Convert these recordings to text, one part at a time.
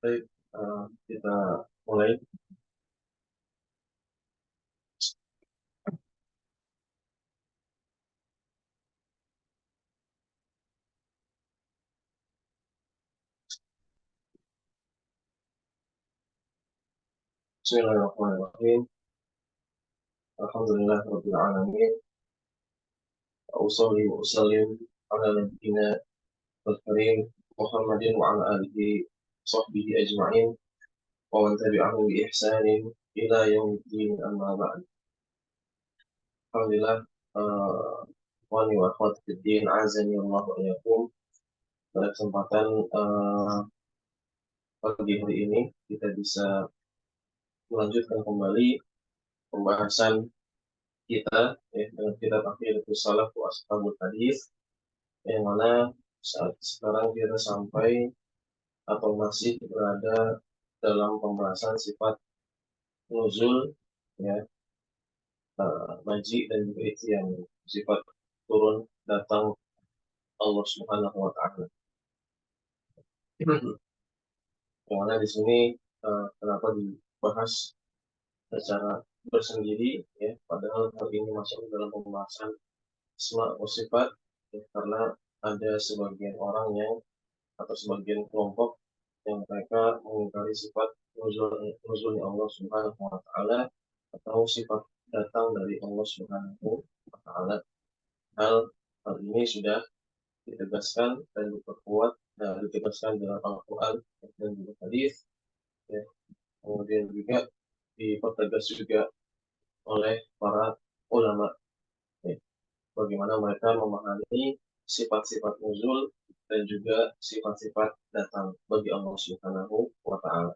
Baik, kita mulai. Bismillahirrahmanirrahim. Alhamdulillahirabbil alamin. Usolli wa usallim ala nabiyyina al-karim Muhammadin wa ala alihi sahbihi ajma'in wa man tabi'ahum bi ihsanin ila yaumiddin amma ba'd. Alhamdulillah, ikhwani wa akhwati fid din, azani Allah wa iyyakum. Pada kesempatan pagi hari ini kita bisa melanjutkan kembali pembahasan kita dengan kitab Aqidatus Salaf wa Ashabul Hadis, yang mana saat sekarang kita sampai atau masih berada dalam pembahasan sifat nuzul, ya, maji dan juga itu yang sifat turun datang Allah Subhanahu wa taala. Yang mana di sini kenapa dibahas secara bersendiri, ya, padahal hal ini masuk dalam pembahasan asma wa sifat, ya, karena ada sebagian orang yang atau sebagian kelompok yang mereka mengingkari sifat nuzulnya Allah Subhanahu wa taala atau sifat datang dari Allah Subhanahu wa taala. Hal ini sudah ditegaskan dan diperkuat dan ditegaskan dalam Al-Qur'an dan juga hadis, ya. Kemudian juga dipertegas juga oleh para ulama, ya, bagaimana mereka memahami sifat-sifat nuzul dan juga sifat-sifat datang bagi Allah Subhanahu wa taala.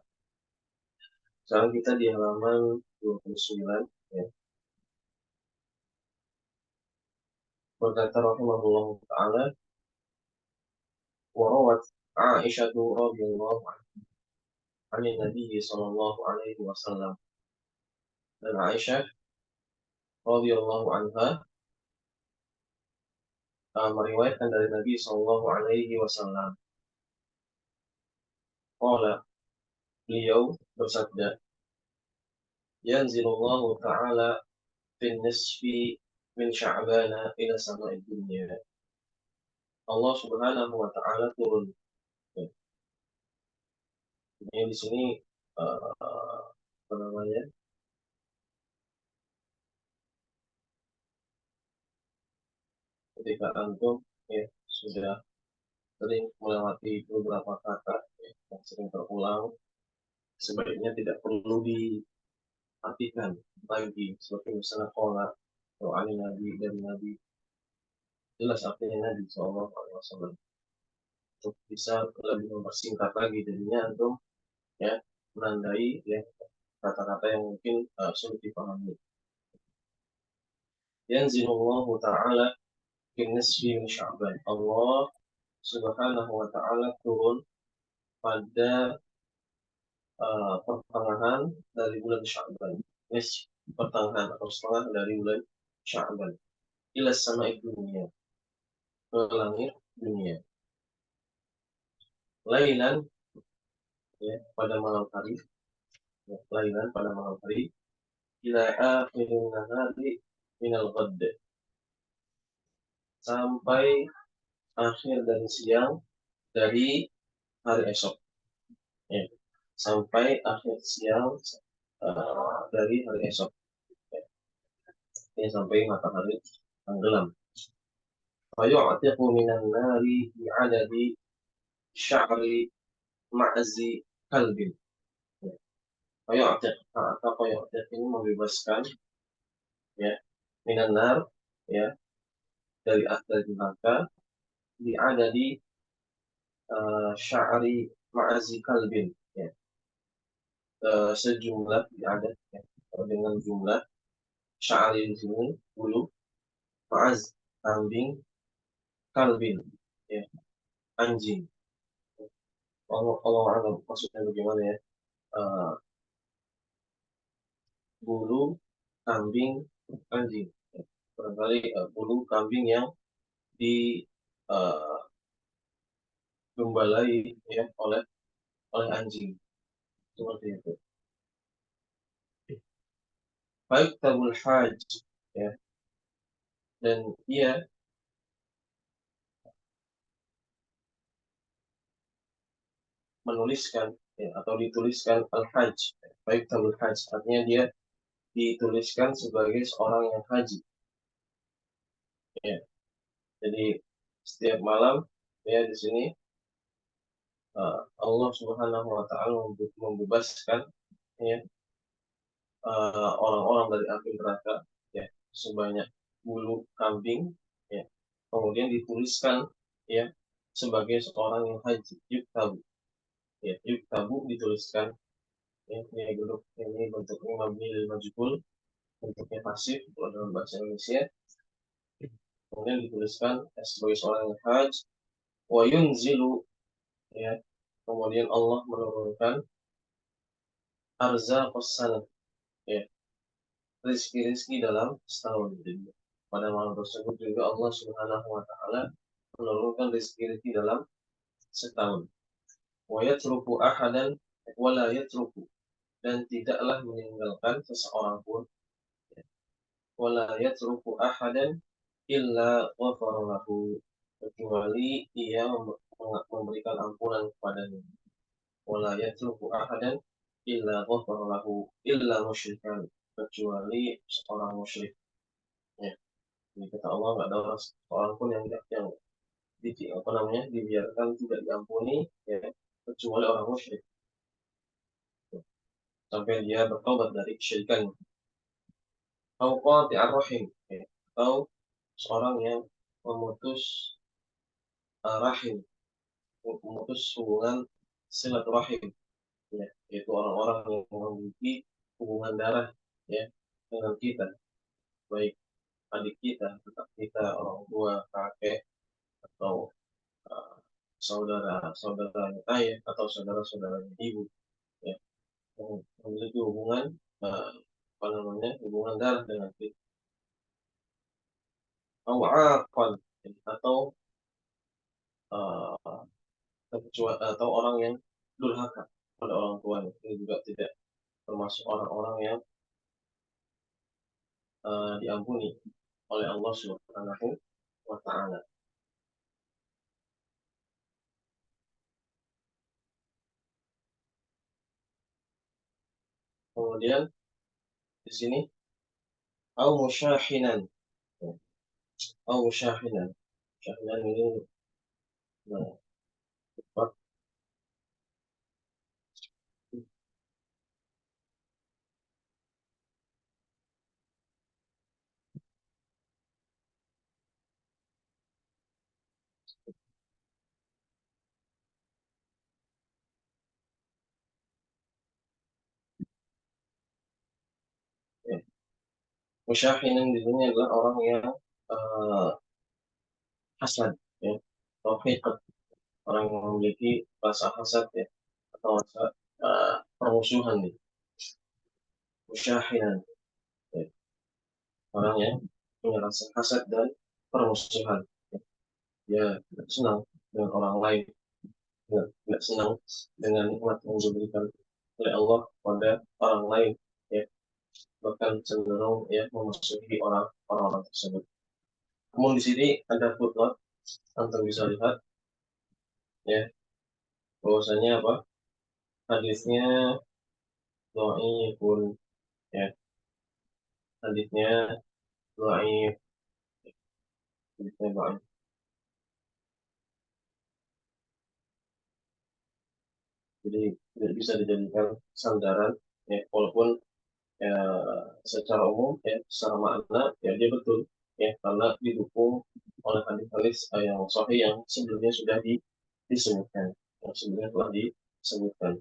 Sekarang kita di halaman 29, ya. Berkata rahimahullah taala, wa rawat Aisyah radhiyallahu anha an Nabi sallallahu alaihi wasallam. Dan Aisyah radhiyallahu anha meriwayatkan dari Nabi sallallahu alaihi wasallam. Qala, beliau bersabda, yanzilullahu ta'ala fin nisfi min sya'bana ila sama'id dunya. Allah Subhanahu wa taala turun. Ini di sini apa namanya? Ketika antum, ya, sudah sering melewati beberapa kata, ya, yang sering terulang, sebaiknya tidak perlu diartikan lagi, seperti misalnya qala atau ani nabi dari nabi, jelas artinya Nabi Sallallahu Alaihi Wasallam. Untuk bisa lebih mempersingkat lagi, jadinya antum, ya, menandai, ya, kata-kata yang mungkin sulit dipahami. Yanzilullahu ta'ala fi nisfi min Sya'ban. Allah Subhanahu wa taala turun pada pertengahan dari bulan Sya'ban. Pertengahan atau setengah dari bulan Sya'ban. Ila sama'id dunia, ke langit dunia. Lailan, ya, pada malam hari, ya, lailan pada malam hari, ila akhirin nahari minal ghad, sampai akhir dari siang dari hari esok, ya, sampai akhir siang dari hari esok, ya. Ini sampai matahari tenggelam. Fayu'tiqu minan nari bi'adadi sya'ri ma'zi kalbin. Fayu'tiq, atau fayu'tiq ini membebaskan, ya, minan nar, ya, dari neraka, bi'adadi sya'ri ma'zi kalbin, ya, sejumlah bi'adad, ya, dengan jumlah sya'ri di sini bulu, ma'az kambing, kalbin, ya, anjing. Allah maksudnya bagaimana, ya, bulu kambing anjing, ya. Barangkali bulu kambing yang di gembalai, ya, oleh oleh anjing. Seperti itu. Baik tabul haj, ya, dan ia menuliskan, ya, atau dituliskan al-hajj. Baik tabul hajj, artinya dia dituliskan sebagai seorang yang haji. Ya. Jadi setiap malam, ya, di sini Allah Subhanahu Wa Taala membebaskan, ya, orang-orang dari api neraka, ya, sebanyak bulu kambing, ya, kemudian dituliskan, ya, sebagai seorang yang haji, yuktabu, ya, yuktabu dituliskan, ya, ini bentuknya mabni lil majhul, bentuknya pasif kalau dalam bahasa Indonesia, kemudian dituliskan, ya, sebagai seorang yang haji, wa yunzilu, ya, kemudian Allah menurunkan arzaqus sanah, ya, rizki-rizki dalam setahun. Jadi, pada malam tersebut juga Allah Subhanahu Wa Taala menurunkan rizki-rizki dalam setahun. Wa yatruku ahadan wa la yatruku, dan tidaklah meninggalkan seseorang pun, wa la yatruku ahadan illa ghafara lahu, kecuali ia memberikan ampunan kepadanya. Wa la yatruku ahadan illa ghafara lahu illa musyrikan, kecuali seorang musyrik. Ya. Jadi kata Allah, nggak ada orang pun yang apa namanya, dibiarkan tidak diampuni, ya, kecuali orang musyrik sampai dia bertobat dari kesyirikan. Atau qati'ar rahim, ya, atau seorang yang memutus rahim, memutus hubungan silaturahim, ya, yaitu orang-orang yang memiliki hubungan darah, ya, dengan kita, baik adik kita, kakak kita, orang tua, kakek, atau uh, saudara ayah, atau saudara-saudara ibu, ya, yang memiliki hubungan, apa namanya, hubungan darah dengan kita. Atau uh, atau orang yang durhaka pada orang tuanya, ini juga tidak termasuk orang-orang yang diampuni oleh Allah Subhanahu wa Ta'ala. Kemudian di sini au musyahinan, au musyahinan, musyahinan ini, nah, ya. Musyahinan di sini adalah orang yang uh, hasad, ya, atau hiqat, orang yang memiliki rasa hasad, ya, atau rasa permusuhan, ya. Musyahinan, ya, orang yang punya rasa hasad dan permusuhan, ya. Dia tidak senang dengan orang lain, tidak senang dengan nikmat yang diberikan oleh Allah pada orang lain, ya, bahkan cenderung, ya, memusuhi orang-orang tersebut. Namun di sini ada footnote, antum bisa lihat, ya, bahwasanya apa, hadisnya dhaifun, ya, hadisnya dhaif, hadisnya dhaif. Jadi tidak bisa dijadikan sandaran, ya, walaupun, ya, secara umum, ya, secara makna, ya, dia betul, ya, karena didukung oleh hadis-hadis yang sahih yang sebelumnya sudah disebutkan, yang sebelumnya telah disebutkan.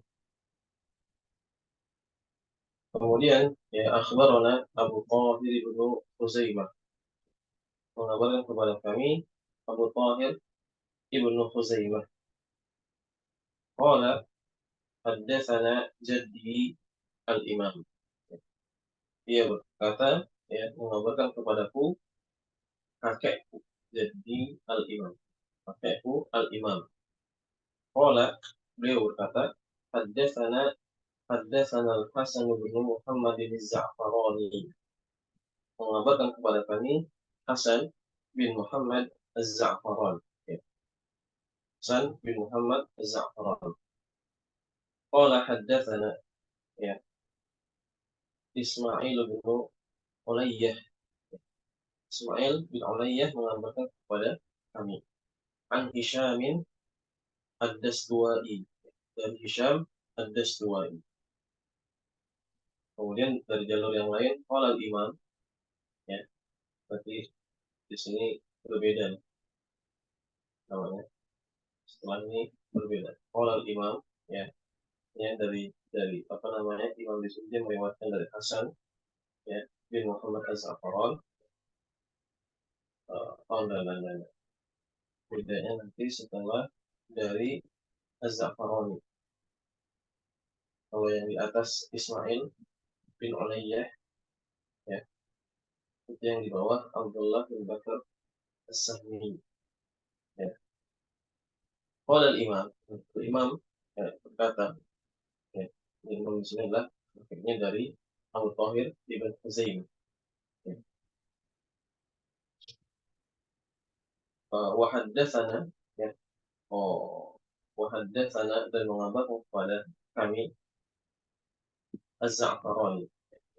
Kemudian, ya, akhbarana Abu Thahir ibnu Khuzaimah, mengabarkan kepada kami Abu Thahir ibnu Khuzaimah, qala haddatsana jaddi al-imam, dia berkata, ya, mengabarkan kepadaku kakekku, jadi al-imam, kakekku al-imam. Qala, beliau berkata, haddatsana haddatsana Al-Hasan bin Muhammad Az-Za'farani, mengabarkan kepada kami Hasan bin Muhammad Az-Za'farani. Ya. Hasan bin Muhammad Az-Za'farani. Qala haddatsana, ya, Ismail bin Ulayyah. Ismail bin Ulayyah mengabarkan kepada kami an Hisyamin Ad-Dastuwai, dari Hisyam Ad-Dastuwai. Kemudian dari jalur yang lain qala al-Imam, ya, berarti di sini berbeda namanya. Setelah ini berbeda. Qala al-Imam, ya, ya, dari apa namanya, Imam di sini dia meriwayatkan dari Hasan, ya, bin Muhammad Az-Za'faran. Dan bedanya nanti setelah dari Az-Za'farani. Kalau yang di atas Ismail bin Ulayyah, ya, itu yang di bawah Abdullah bin Bakar As-Sahmi, ya. Qala al-Imam, Imam, ya, berkata, ya, Imam di sini adalah akhirnya dari Abu Thahir ibn Huzaim, ya. Wa haddatsana, ya, wa haddatsana, dan mengabarkan kepada kami Az-Za'farani,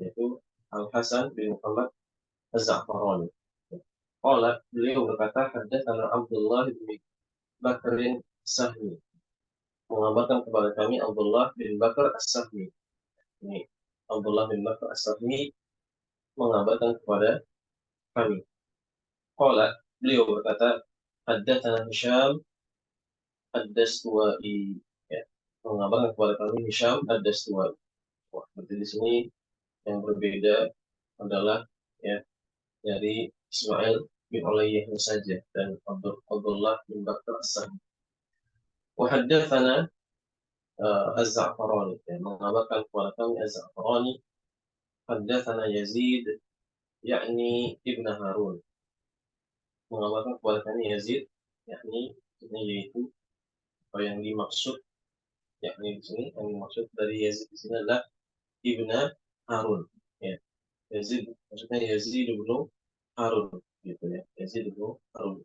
yaitu Al-Hasan bin Muhammad Az-Za'farani. Qala, beliau berkata, haddatsana Abdullah bin Bakrin Sahmi, mengabarkan kepada kami Abdullah bin Bakar As-Sahmi. Ini Abdullah bin Bakar As-Sahmi mengabarkan kepada kami. Qala, beliau berkata, haddatsana Hisham Ad-Dastuwai, ya, mengabarkan kepada kami Hisham Ad-Dastuwai. Wah, berarti di sini yang berbeda adalah, ya, dari Ismail bin Ulayyah saja dan Abdullah bin Bakar As-Sahmi. Wa haddatsana Az-Za'farani, ya, mengabarkan kepada kami Az-Za'farani, haddatsana Yazid, yakni Ibn Harun, mengabarkan kepada kami Yazid, yakni ini yaitu apa yang dimaksud, yakni di sini yang dimaksud dari Yazid di sini adalah Ibn Harun, ya. Yazid maksudnya Yazid ibnu Harun, gitu, ya, Yazid ibnu Harun.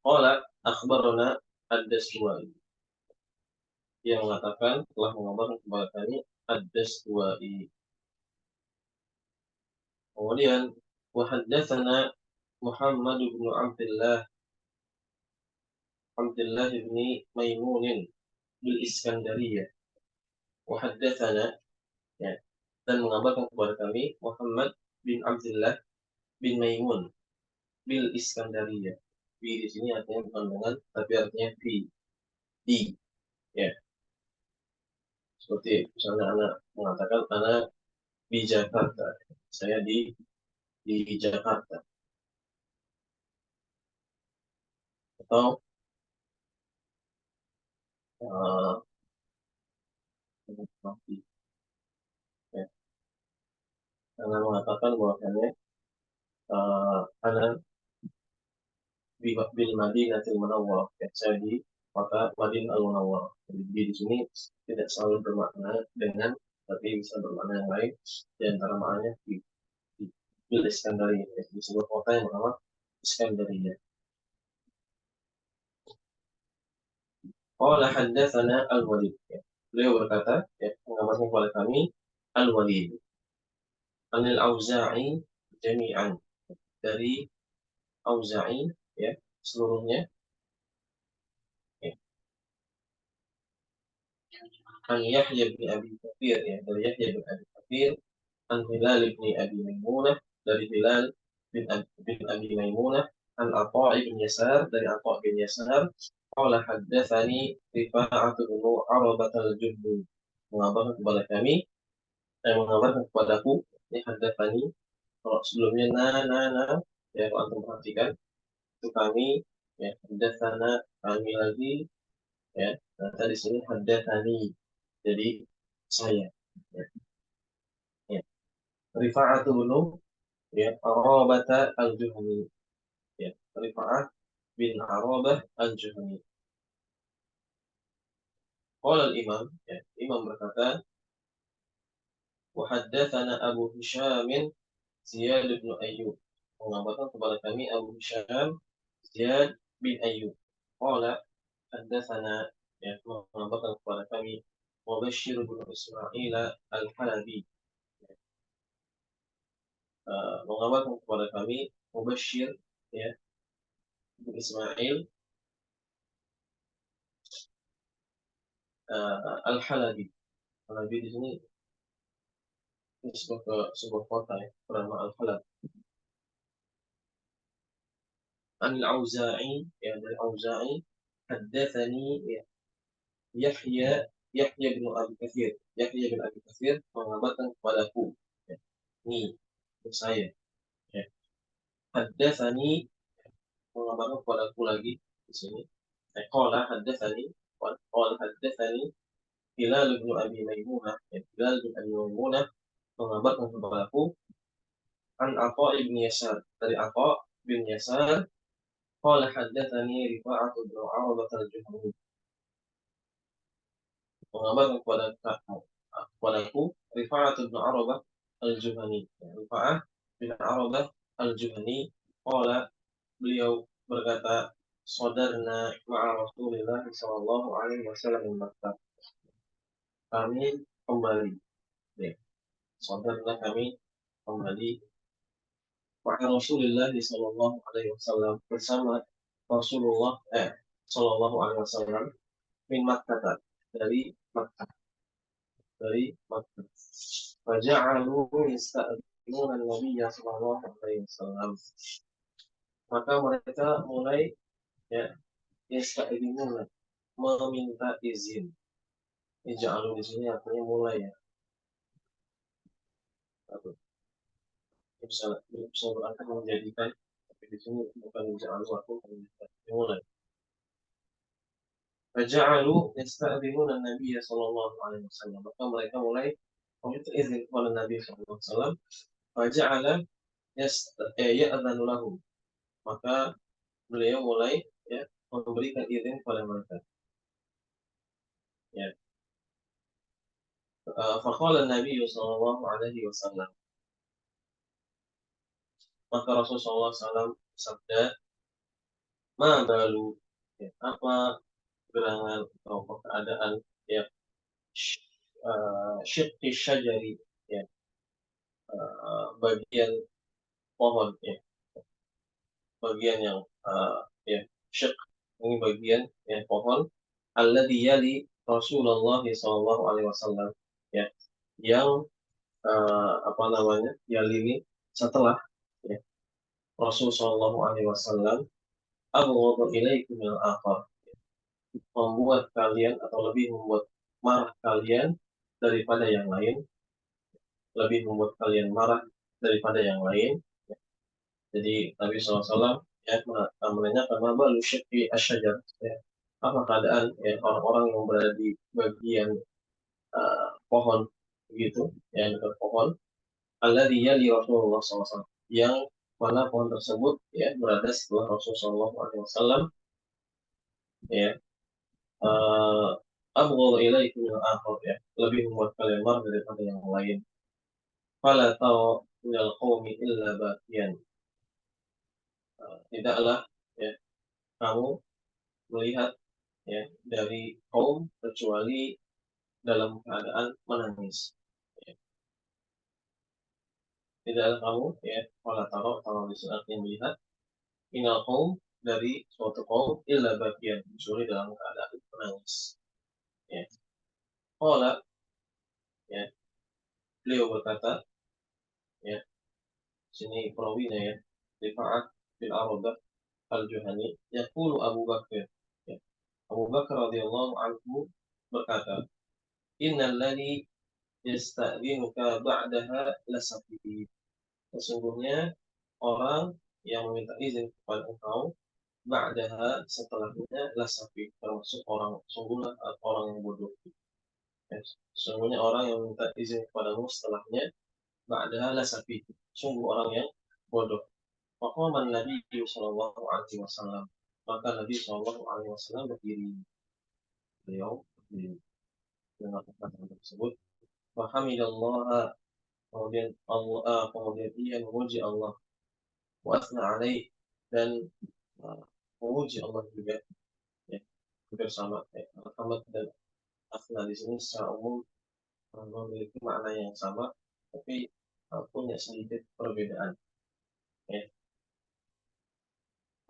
Qala akhbarana Ad-Dastuwai, yang mengatakan telah mengabarkan kepada kami Ad-Dastuwai. Kemudian wa haddatsana Muhammad bin Abdullah bin Maimun bil Iskandariyah. Wa haddatsana, ya, dan mengabarkan kepada kami Muhammad bin Abdullah bin Maimun bil Iskandariyah. Bi di sini artinya bukan dengan, tapi artinya di, ya. Seperti misalnya anak mengatakan anak di Jakarta, saya di Jakarta, atau uh, ya, karena mengatakan bahwasanya anak bil Madinatil Munawwarah, ya, saya di kota Madinah Al-Munawwarah. Jadi di sini tidak selalu bermakna dengan, tapi bisa bermakna yang lain. Di antara maknanya di bil Iskandariyah, ya, di sebuah kota yang bernama Iskandariyah. Qala haddatsana Al-Walid, ya. Beliau berkata, ya, mengabarkan kepada kami Al-Walid Anil Auza'i jami'an, dari Auza'i, ya, seluruhnya, ya. An Yahya bin Abi Katsir, ya, dari Yahya bin Abi Katsir, an Hilal bin Abi Maimunah, dari Hilal bin Abi Maimunah, an Atha' bin Yasar, dari Atha' bin Yasar. Qala haddatsani Rifa'ah bin Arabah al-Juhni, mengabarkan kepada kami, mengabarkan kepadaku, ini haddatsani. Kalau sebelumnya na, ya, kalau antum perhatikan itu kami, ya, haddatsana kami lagi, ya. Nah, tadi sini haddatsani, jadi saya, ya, ya. Rifa'ah bin, ya, Arabah al-Juhni, ya, Rifa'ah bin Arabah al-Juhni. Qala al-imam, ya, imam berkata, wa haddatsana Abu Hisham Ziyad bin Ayyub. Mengabarkan kepada kami Abu Hisham Ziyad bin Ayyub. Qala haddatsana, ya, mengabarkan kepada kami Mubashshir bin Ismail al-Halabi. Mengabarkan kepada kami Mubashshir, ya, bin Ismail al-Halabi. Halabi di sini nisbah ke sebuah kota, ya, bernama Al-Halab. An al-Auza'i, ya, dari Auza'i, haddatsani, ya, Yahya Yahya bin Abi Katsir. Yahya bin Abi Katsir mengabarkan kepadaku, ya, ini untuk saya, ya. Haddatsani mengabarkan kepadaku lagi di sini. Qala haddatsani, qala haddatsani Hilal bin Abi Maimunah, ya, Hilal bin Abi Maimunah mengabarkan kepadaku an Atha bin Yasar, dari Atha bin Yasar. Qala haddatsani Rifa'ah bin Arabah al-Juhani, mengabarkan kepadaku Rifa'ah bin Arabah al-Juhani. Rifa'ah bin Arabah al-Juhani, qala, beliau berkata, sadarna ma'a Rasulillah sallallahu alaihi wasallam di Makkah. Kami kembali, ya. Sadarna, kami kembali ma'a Rasulillah sallallahu alaihi wasallam, bersama Rasulullah sallallahu alaihi wasallam, min Makkah, dari Makkah, dari Makkah. Faja'alu yasta'dinuna an-nabiyya sallallahu alaihi wasallam. Maka mereka mulai, ya, yasta'dinuna, meminta izin. Ija'alu di sini artinya mulai, ya. Atau bisa berarti menjadikan, tapi di sini bukan ija'alu, artinya mulai. Faja'alu yasta'dinuna an-nabiyya sallallahu alaihi wasallam. Maka mereka mulai meminta izin kepada Nabi sallallahu alaihi wasallam. Faja'ala ya'dzanu lahum. Maka beliau mulai, ya, memberikan izin kepada mereka, ya. Faqala Nabi sallallahu alaihi wasallam. Maka Rasulullah SAW bersabda, ma balu, ya, apa gerangan atau keadaan, ya, syiqqi syajari, ya, bagian pohon, ya, bagian yang, ya, syiq, ini bagian, ya, pohon, alladhi yali Rasulullah sallallahu alaihi wasallam, ya, yang, apa namanya, yali ini setelah, ya, Rasul sallallahu alaihi wasallam, abghadu ilaikum min al-akhar, membuat kalian atau lebih membuat marah kalian daripada yang lain, lebih membuat kalian marah daripada yang lain. Jadi Nabi SAW, ya, menanyakan apa lusyki asyajar, ya, apa keadaan, ya, orang-orang yang berada di bagian pohon begitu, yang dekat pohon, alladzi yali Rasulullah SAW, yang mana pohon tersebut, ya, berada setelah Rasulullah SAW, ya, abghadu ilaikum min al-akhar, ya, lebih membuat kalian marah daripada yang lain. Fala tara minal qaumi illa bakiyan. Tidaklah, ya, kamu melihat, ya, dari kaum kecuali dalam keadaan menangis. Ya. Tidaklah kamu, ya, fala tara, kalau di sini artinya melihat, minal qaum, dari suatu kaum, illa bakiyan, kecuali dalam keadaan menangis. Ya. Qala, ya, beliau berkata, ya, sini perawinya, ya, Rifa'ah bin Arabah al-Juhani, yaqulu Abu Bakar, ya, Abu Bakar radhiyallahu anhu berkata, innal ladzi yasta'dzinuka ba'daha lasafi. Sesungguhnya orang yang meminta izin kepada engkau ba'daha, setelahnya, lasafi, termasuk orang, sungguhlah orang yang bodoh. Ya, sesungguhnya orang yang meminta izin kepadamu setelahnya, ba'daha lasafi, sungguh orang yang bodoh. Maqama Nabi sallallahu alaihi wasallam. Maka Nabi sallallahu alaihi wasallam berdiri. Beliau berdiri. dengan perkataan tersebut. Alhamdulillah, kemudian ia memuji Allah, wa asna alaih, dan memuji Allah juga, ya, bersama, ya. Alhamdulillah dan asna di sini secara umum memiliki makna yang sama, tapi punya sedikit perbedaan. Ya.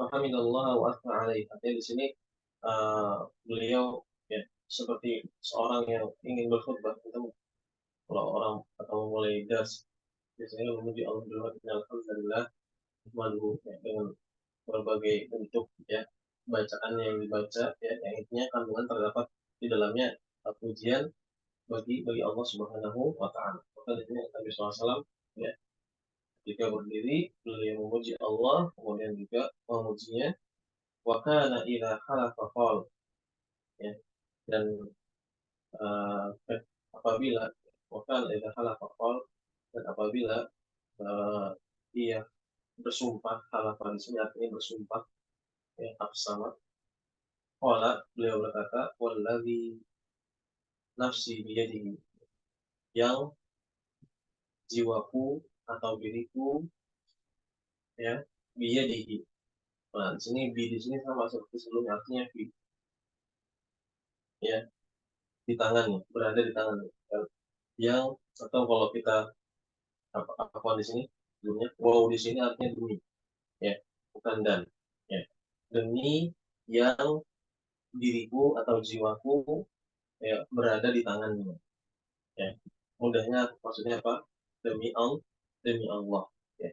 Alhamdulillah wa asna alaih. Artinya di sini beliau, ya, seperti seorang yang ingin berkhutbah, kita kalau orang atau mulai das biasanya memuji Allah dulu, alhamdulillah, ya, dengan berbagai bentuk, ya, bacaan yang dibaca, ya, yang intinya kandungan terdapat di dalamnya pujian bagi Allah Subhanahu wa taala. Maka di sini Nabi SAW, ya, jika berdiri beliau memuji Allah, kemudian juga memujinya, wa kana idza halafa qala, ya, dan uh, apabila wa kana idza halafa qala, dan apabila ia bersumpah, halafa di sini artinya bersumpah, ya, sama. Qala, beliau berkata, wallazi nafsi biyadihi, yang jiwaku atau diriku, ya, biyadihi. Nah, di sini bi di sini sama seperti sebelumnya, artinya bi, ya, di tangannya, berada di tangannya. Yang, atau kalau kita apa di sini sebelumnya, wow di sini artinya demi, ya, bukan dan, ya, demi yang diriku atau jiwaku, ya, berada di tangannya, ya. Mudahnya maksudnya apa? Demi Allah, ya,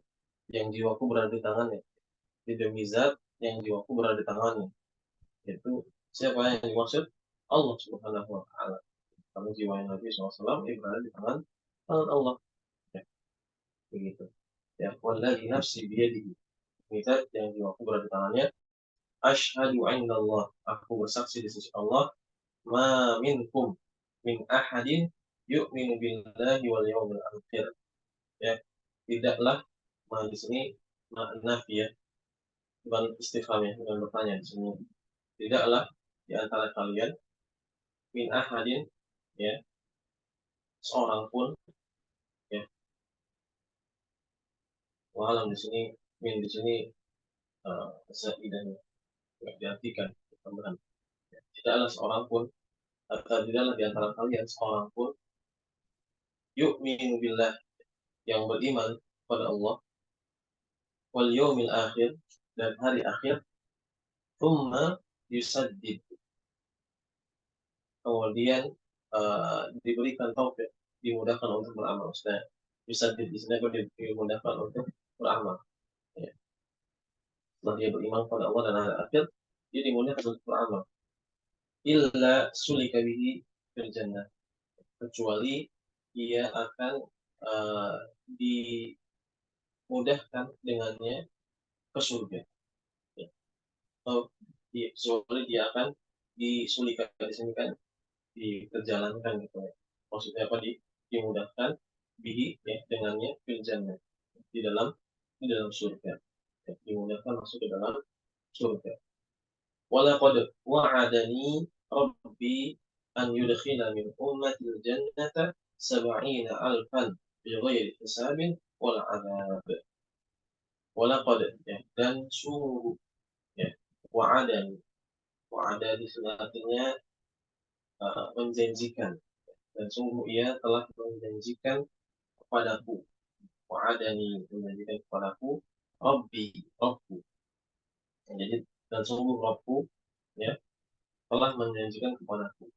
yang jiwaku berada di tangannya. Demi zat yang jiwaku berada di tangannya. Itu siapa yang dimaksud? Allah Subhanahu wa taala. Karena jiwa yang Nabi SAW berada di tangan Allah, ya, begitu. Ya, wallahi nafsi biyadihi. Zat yang jiwaku berada di tangannya. Asyhadu anna Allah. Aku bersaksi di sisi Allah. Ma minkum min ahadin yu'minu billahi wal yawmil akhir. Ya, tidaklah, di sini nafi, ya, bukan istifham, ya, bukan bertanya di sini. Tidaklah di antara kalian min ahadin, ya, seorang pun, ya, walam di sini, min di sini zaidan, tidak diartikan tambahan. Ya, tidaklah seorang pun, atau tidaklah di antara kalian seorang pun yu'minu billah, yang beriman pada Allah, wal yaumil akhir, dan hari akhir, thumma yusaddid, kemudian diberikan taufik, dimudahkan untuk beramal. Maksudnya yusaddid di sini dimudahkan untuk beramal, ya. Setelah dia beriman pada Allah dan hari akhir, dia dimudahkan untuk beramal. Illa sulika bihi fil jannah, kecuali ia akan dimudahkan dengannya ke surga, ya. Atau kecuali dia akan disulika, di sini kan diperjalankan, gitu, ya. Maksudnya apa? Dimudahkan bihi, ya, dengannya fil jannah, di dalam surga, ya, dimudahkan masuk ke dalam surga. Walaqad wa'adani rabbi an yudkhila min ummatil jannata sab'ina alfan bighairi hisabin wala adab. Walaqad, ya, dan sungguh, ya, wa'adani, wa'ada di sini artinya menjanjikan, dan sungguh ia telah menjanjikan kepadaku, wa'adani, menjanjikan kepadaku, Rabbi, Rabbu. Jadi, dan sungguh Rabbu, ya, telah menjanjikan kepadaku.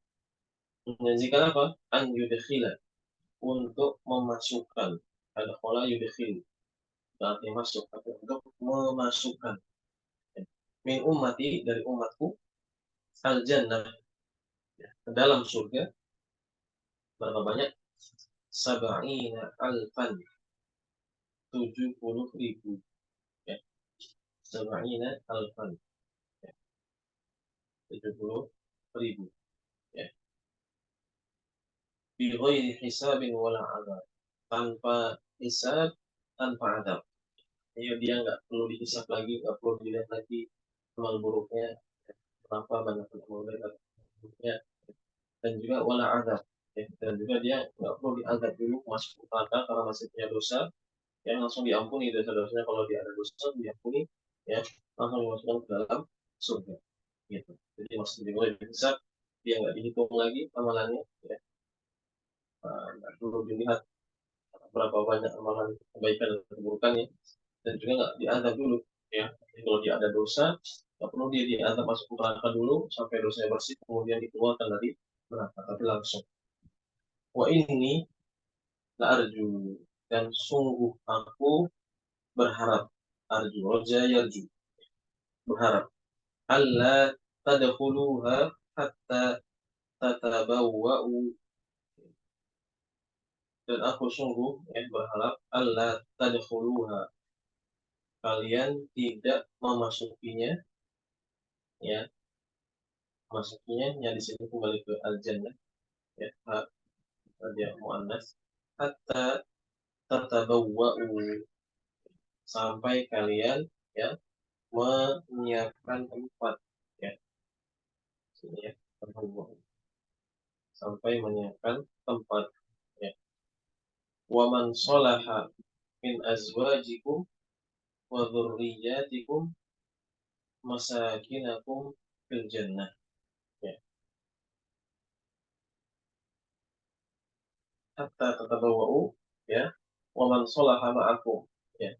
Menjanjikan apa? An yudkhila, untuk memasukkan. Ada kola yudkhil, berarti masuk, atau untuk memasukkan. Min ummati, dari umatku, al jannah, ya, ke dalam surga. Berapa banyak? Sab'ina alfan, 70.000, ya. Sab'ina alfan, ya. 70.000, ya. Bighairi hisabin wala adab, tanpa hisab, tanpa adab. Ya, dia nggak perlu dihisab lagi, nggak perlu dilihat lagi amal buruknya, kenapa banyak amal buruknya, dan juga wala adab, ya. Dan juga dia nggak perlu diangkat dulu masuk neraka karena masih punya dosa, ya langsung diampuni dosa-dosanya. Kalau dia ada dosa diampuni, ya langsung dimasukkan ke dalam surga, gitu. Jadi maksudnya lebih besar, dia nggak dihitung lagi amalannya, ya. Nggak perlu dilihat berapa banyak amalan kebaikan dan keburukannya, dan juga nggak diadab dulu, ya. Jadi kalau dia ada dosa, nggak perlu dia diadab masuk ke neraka dulu sampai dosanya bersih kemudian dikeluarkan dari neraka, tapi langsung. Wah, ini la arju, dan sungguh aku berharap, arju roja yarju, berharap, alla tadkhuluha hatta tatabawwa'u, dan aku sungguh, ya, berharap alla tadkhuluha, kalian tidak memasukinya, ya, masukinya yang di sini kembali ke al-jannah, ya, dia muannas, hatta tatabawwa'u, sampai kalian, ya, menyiapkan tempat, ya, sini ya, sampai menyiapkan tempat, ya. Wa man sholaha min azwajikum wa dzurriyyatikum masakinakum fil jannah, ya. Hatta tatabawwa'u, ya, wa man sholaha ma'akum, ya.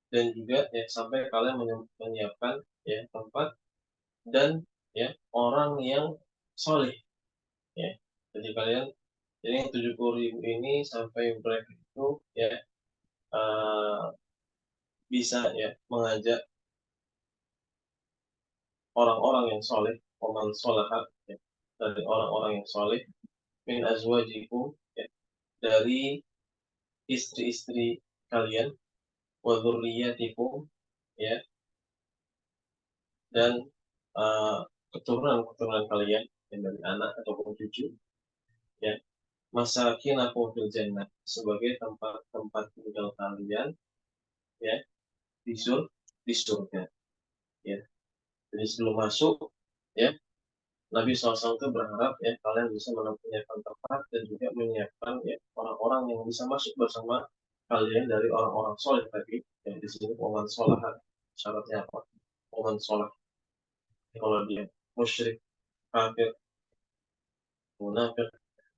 Dan juga, ya, sampai kalian menyiapkan, ya, tempat dan, ya, orang yang soleh, ya. Jadi kalian, jadi 70.000 ini sampai mereka itu, ya, uh, bisa, ya, mengajak orang-orang yang soleh, oman solahat, ya, dari orang-orang yang soleh, min azwajikum, ya, dari istri-istri kalian, wa dzurriyyatikum, ya, dan keturunan-keturunan kalian, yang dari anak ataupun cucu, ya, masakinakum fil jannah, sebagai tempat-tempat tinggal kalian, ya, di surga, ya. Jadi sebelum masuk, ya, Nabi SAW itu berharap, ya, kalian bisa menyiapkan tempat dan juga menyiapkan, ya, orang-orang yang bisa masuk bersama kalian dari orang-orang soleh tadi. Yang di sini oman solahat, syaratnya apa? Oman solah. Kalau dia musyrik, kafir, munafik,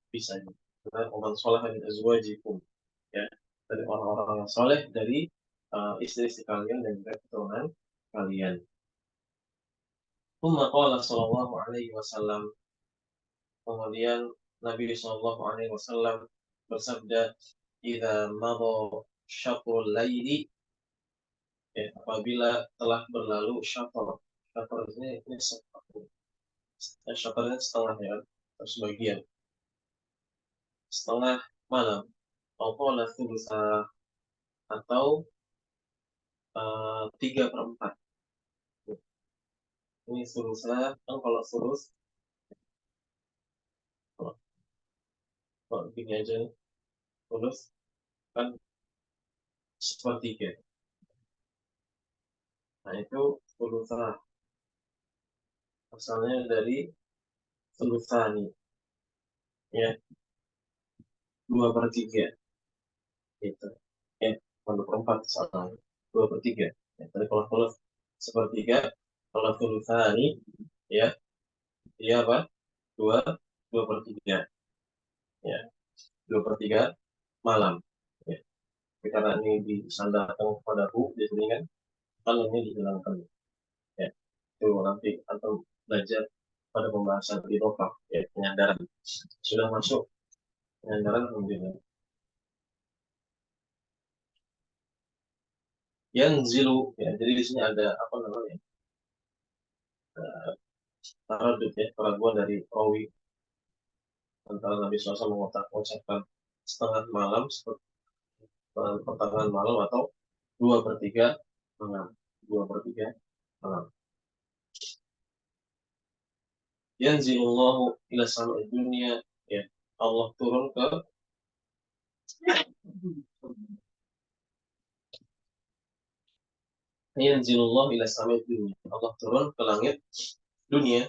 bisa. Karena oman solah min azwajikum, ya, dari orang-orang yang soleh dari istri-istri kalian dan juga keturunan kalian. Umma qala sallallahu alaihi wasallam, kemudian Nabi Shallallahu Alaihi Wasallam bersabda, "Idza madha syatrul laili," ya, apabila telah berlalu syatr. Syatr ini syatrnya setengah, ya, atau sebagian, setengah malam. Qala thulutsa, atau 3/4. Ini thulutsa, kan kalau thuluts, kalau begini aja nih, thuluts kan sepertiga. Nah itu thulutsa, asalnya dari thulutsani, ya, 2/3, gitu, ya, 2/4 salah, 2/3, ya. Tadi kalau sepertiga, kalau thulutsani, ya, dia apa, dua 2/3, ya, 2/3 malam, ya. Tapi karena ini disandarkan kepadaku di sini kan ini dihilangkan, ya. Itu nanti atau belajar pada pembahasan di lokal, ya, penyandaran sudah masuk, penyandaran kemudian yanzilu, ya. Jadi di sini ada apa namanya, taradud, ya, keraguan dari rawi antara Nabi SAW mengucapkan setengah malam, pertengahan malam, atau 2/3 malam, 2/3 malam. Yanzilullahu ila samai dunia, ya, Allah turun ke Yanzilullahu ila samai dunia, Allah turun ke langit dunia.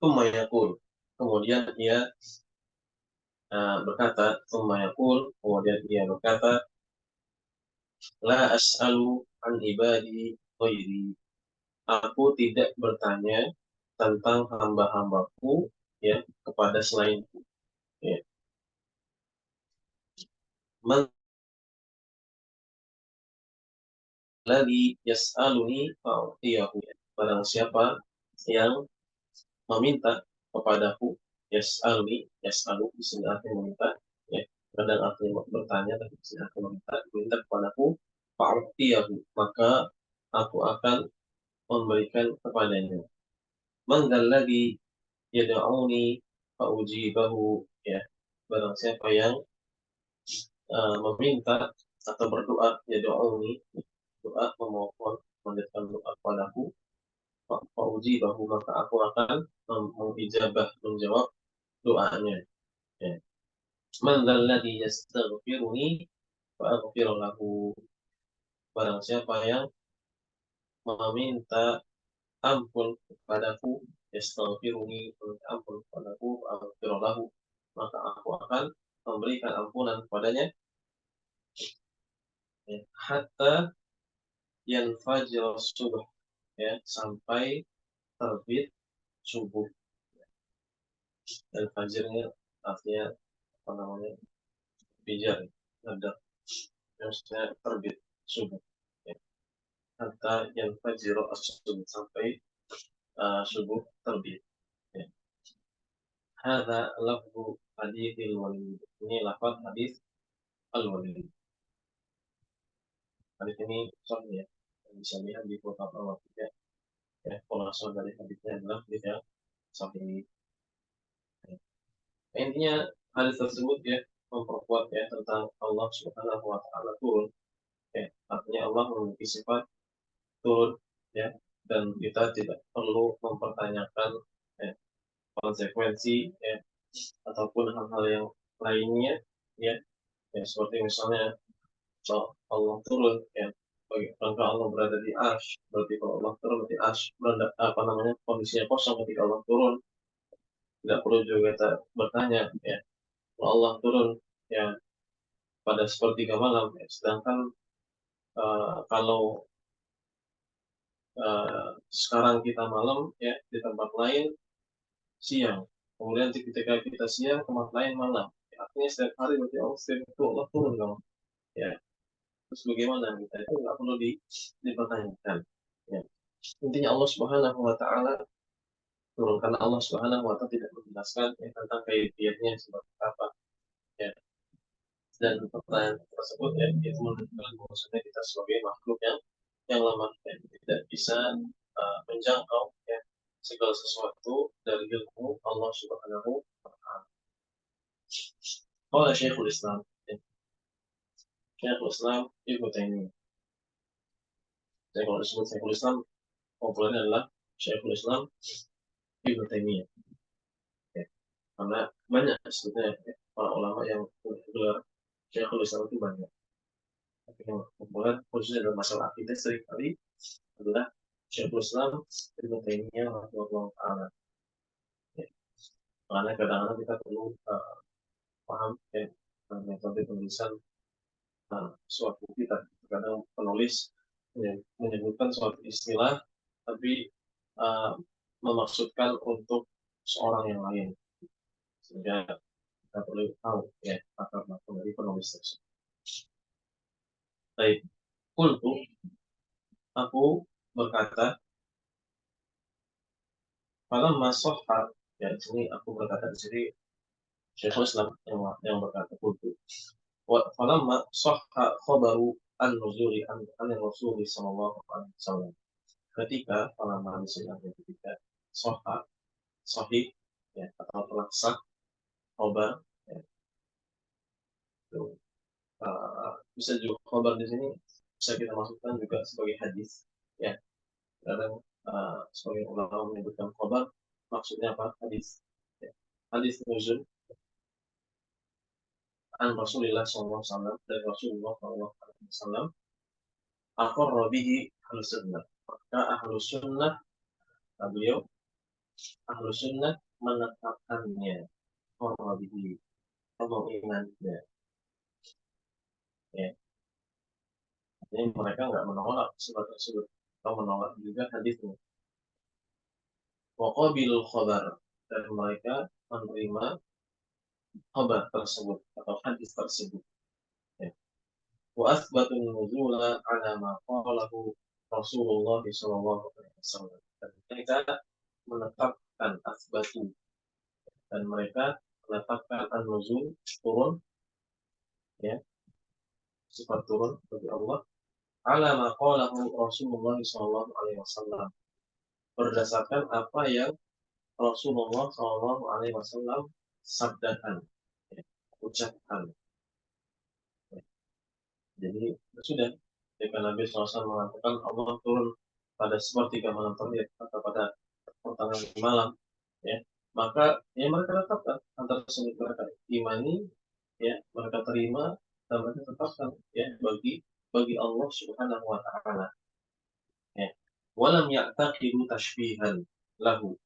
Tsumma yaqul, kemudian ia berkata, tsumma yaqul, kemudian ia berkata, la as'alu an ibadi ghairi. Aku tidak bertanya tentang hamba-hambaku ya kepada selainku. Ya. Man ladzi yas'aluni fa'utiyahu. Barang siapa yang meminta kepadaku, yas'alu di sini artinya meminta, ya. Kadang artinya bertanya, tapi di sini artinya meminta kepadaku, fa'utiyahu, maka aku akan memberikan kepadanya. Man dzalladzi yad'uni fa'ujibahu, ya. Barang siapa yang meminta atau berdoa, ya doauni, doa memohon, menjadikan doa kepadaku, fauji bahu, maka aku akan mengijabah, menjawab doanya. Ya. Man dzalladzi yastaghfiruni fa aghfir lahu. Barang siapa yang meminta ampun kepadaku, yastaghfiruni, meminta ampun kepadaku, fa aghfir lahu, maka aku akan memberikan ampunan kepadanya. Ya. Hatta yanfajir subuh, ya, sampai terbit subuh. Dan fajrnya artinya apa namanya, pijar, ada, maksudnya terbit subuh, ya. Hatta yanfajir subuh, sampai subuh terbit, ya. Hadza lafzu haditsil walid. Ini lafaz hadis al-walid. Hadis ini sahih, ya. Bisa lihat di beberapa waktu, ya. Ya, khulasan dari hadisnya adalah hadis yang sahih. Ya. Intinya hadis tersebut, ya, memperkuat, ya, tentang Allah Subhanahu wa taala turun, ya. Artinya Allah memiliki sifat turun, ya, dan kita tidak perlu mempertanyakan, ya, konsekuensi, ya, ataupun hal-hal yang lainnya, ya. Ya, seperti misalnya kalau Allah turun, ya, bagaimana Allah berada di arsh, berarti kalau Allah turun berarti arsh berada, apa namanya, kondisinya kosong ketika Allah turun. Tidak perlu juga kita bertanya, ya, kalau Allah turun, ya, pada sepertiga malam, ya, sedangkan kalau sekarang kita malam, ya, di tempat lain siang, kemudian ketika kita siang tempat lain malam, ya, artinya setiap hari berarti Allah, setiap itu Allah turun dong, ya. Terus bagaimana kita, itu nggak perlu dipertanyakan, ya. Intinya Allah Subhanahu wa taala turun karena Allah Subhanahu wa taala tidak menjelaskan, ya, tentang kaifiatnya seperti apa, ya. Dan pertanyaan tersebut, ya, itu menunjukkan bahwasanya kita sebagai makhluk yang lemah, ya, tidak bisa menjangkau, ya, segala sesuatu dari ilmu Allah Subhanahu wa taala. Qala Syekhul Islam, ya. Syekhul Islam Ibnu Taimiyah. Jadi kalau disebut Syekhul Islam, populernya adalah Syekhul Islam Ibnu Taimiyah, ya. Karena banyak sebetulnya, ya, para ulama yang gelar Syekhul Islam itu banyak. Tapi yang populer khususnya dalam masalah akidah seringkali adalah Syekhul Islam Ibnu Taimiyah rahimahullah taala. Ya. Karena kadang-kadang kita perlu paham, ya, metode penulisan suatu kita. Kadang penulis, ya, menyebutkan suatu istilah, tapi uh, memaksudkan untuk seorang yang lain, sehingga kita perlu tahu, ya, akar makna dari penulis tersebut. Baik, kultu, aku berkata, malam masoha, ya, di sini aku berkata, di sini Syekhul Islam yang berkata kultu. Falamma sahha khabaru an-nuzuli an Rasul sallallahu alaihi wasallam. Ketika falamma disebut ketika sahha, sahih, ya, atau telah sah khabar, ya, itu, bisa juga khabar di sini bisa kita masukkan juga sebagai hadis, ya. Kadang sebagai ulama menyebutkan khabar maksudnya apa, hadis, ya. Hadis nuzul an Rasulullah SAW, dari Rasulullah SAW, aqarra bihi ahlus sunnah, maka ahlus sunnah, beliau ahlus sunnah menetapkannya, lebih mengingatnya, ya. Jadi mereka nggak menolak sifat tersebut atau menolak juga hadisnya. Waqabilul khabar, dan mereka menerima khabar tersebut atau hadis tersebut. Ya. Wa athbatun nuzula ala ma qalahu Rasulullah sallallahu alaihi wasallam. Dan mereka menetapkan asbatu, dan mereka menetapkan an-nuzul, turun, ya, sifat turun bagi Allah, ala ma qalahu Rasulullah sallallahu alaihi wasallam, berdasarkan apa yang Rasulullah sallallahu alaihi wasallam sabdakan, ya, ucapkan. Ya. Jadi sudah, jika Nabi SAW mengatakan Allah turun pada sepertiga malam terakhir atau pada pertengahan malam, ya, maka ya mereka tetapkan antara tersebut, mereka imani, ya, mereka terima, dan mereka tetapkan, ya, bagi Allah Subhanahu wa taala, ya. Walam ya'taqidu tashbihan lahu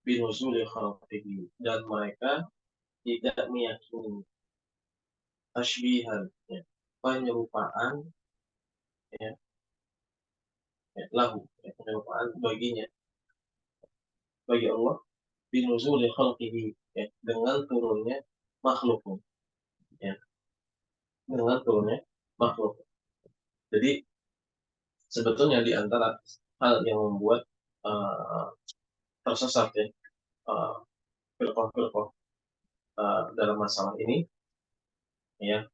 binuzuli khalqihi, dan mereka tidak meyakini tashbihan, ya, penyerupaan, ya, ya, lahu, ya, penyerupaan baginya, bagi Allah, binuzuli khalqihi, ya, dengan turunnya makhluknya, ya, dengan turunnya makhluk. Jadi sebetulnya di antara hal yang membuat tersesat, ya, firqah-firqah dalam masalah ini, ya,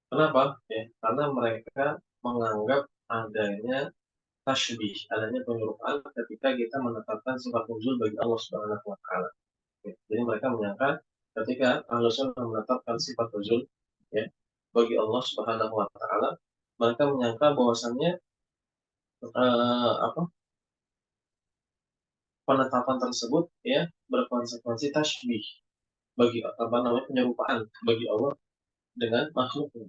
kenapa? Ya, karena mereka menganggap adanya tasybih, adanya penyerupaan ketika kita menetapkan sifat nuzul bagi Allah Subhanahu wa taala. Ya, jadi mereka menyangka ketika Ahlussunnah menetapkan sifat nuzul, ya, bagi Allah Subhanahu wa taala, mereka menyangka bahwasannya apa, penetapan tersebut, ya, berkonsekuensi tasybih, bagi apa namanya, penyerupaan bagi Allah dengan makhluknya,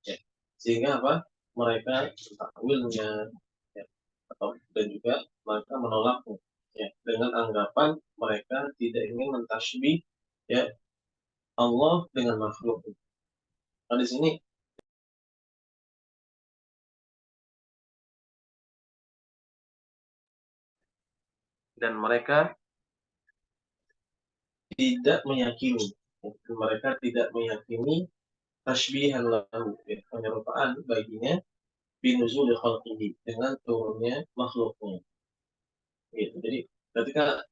ya. Sehingga apa, mereka takwilnya, ya, atau dan juga mereka menolaknya, ya, dengan anggapan mereka tidak ingin mentasybih, ya, Allah dengan makhluk. Nah, di sini dan mereka tidak meyakini, mereka tidak meyakini tasbihan lahu, ya, penyerupaan baginya, binuzul khalqihi, dengan turunnya makhluknya, gitu. Jadi ketika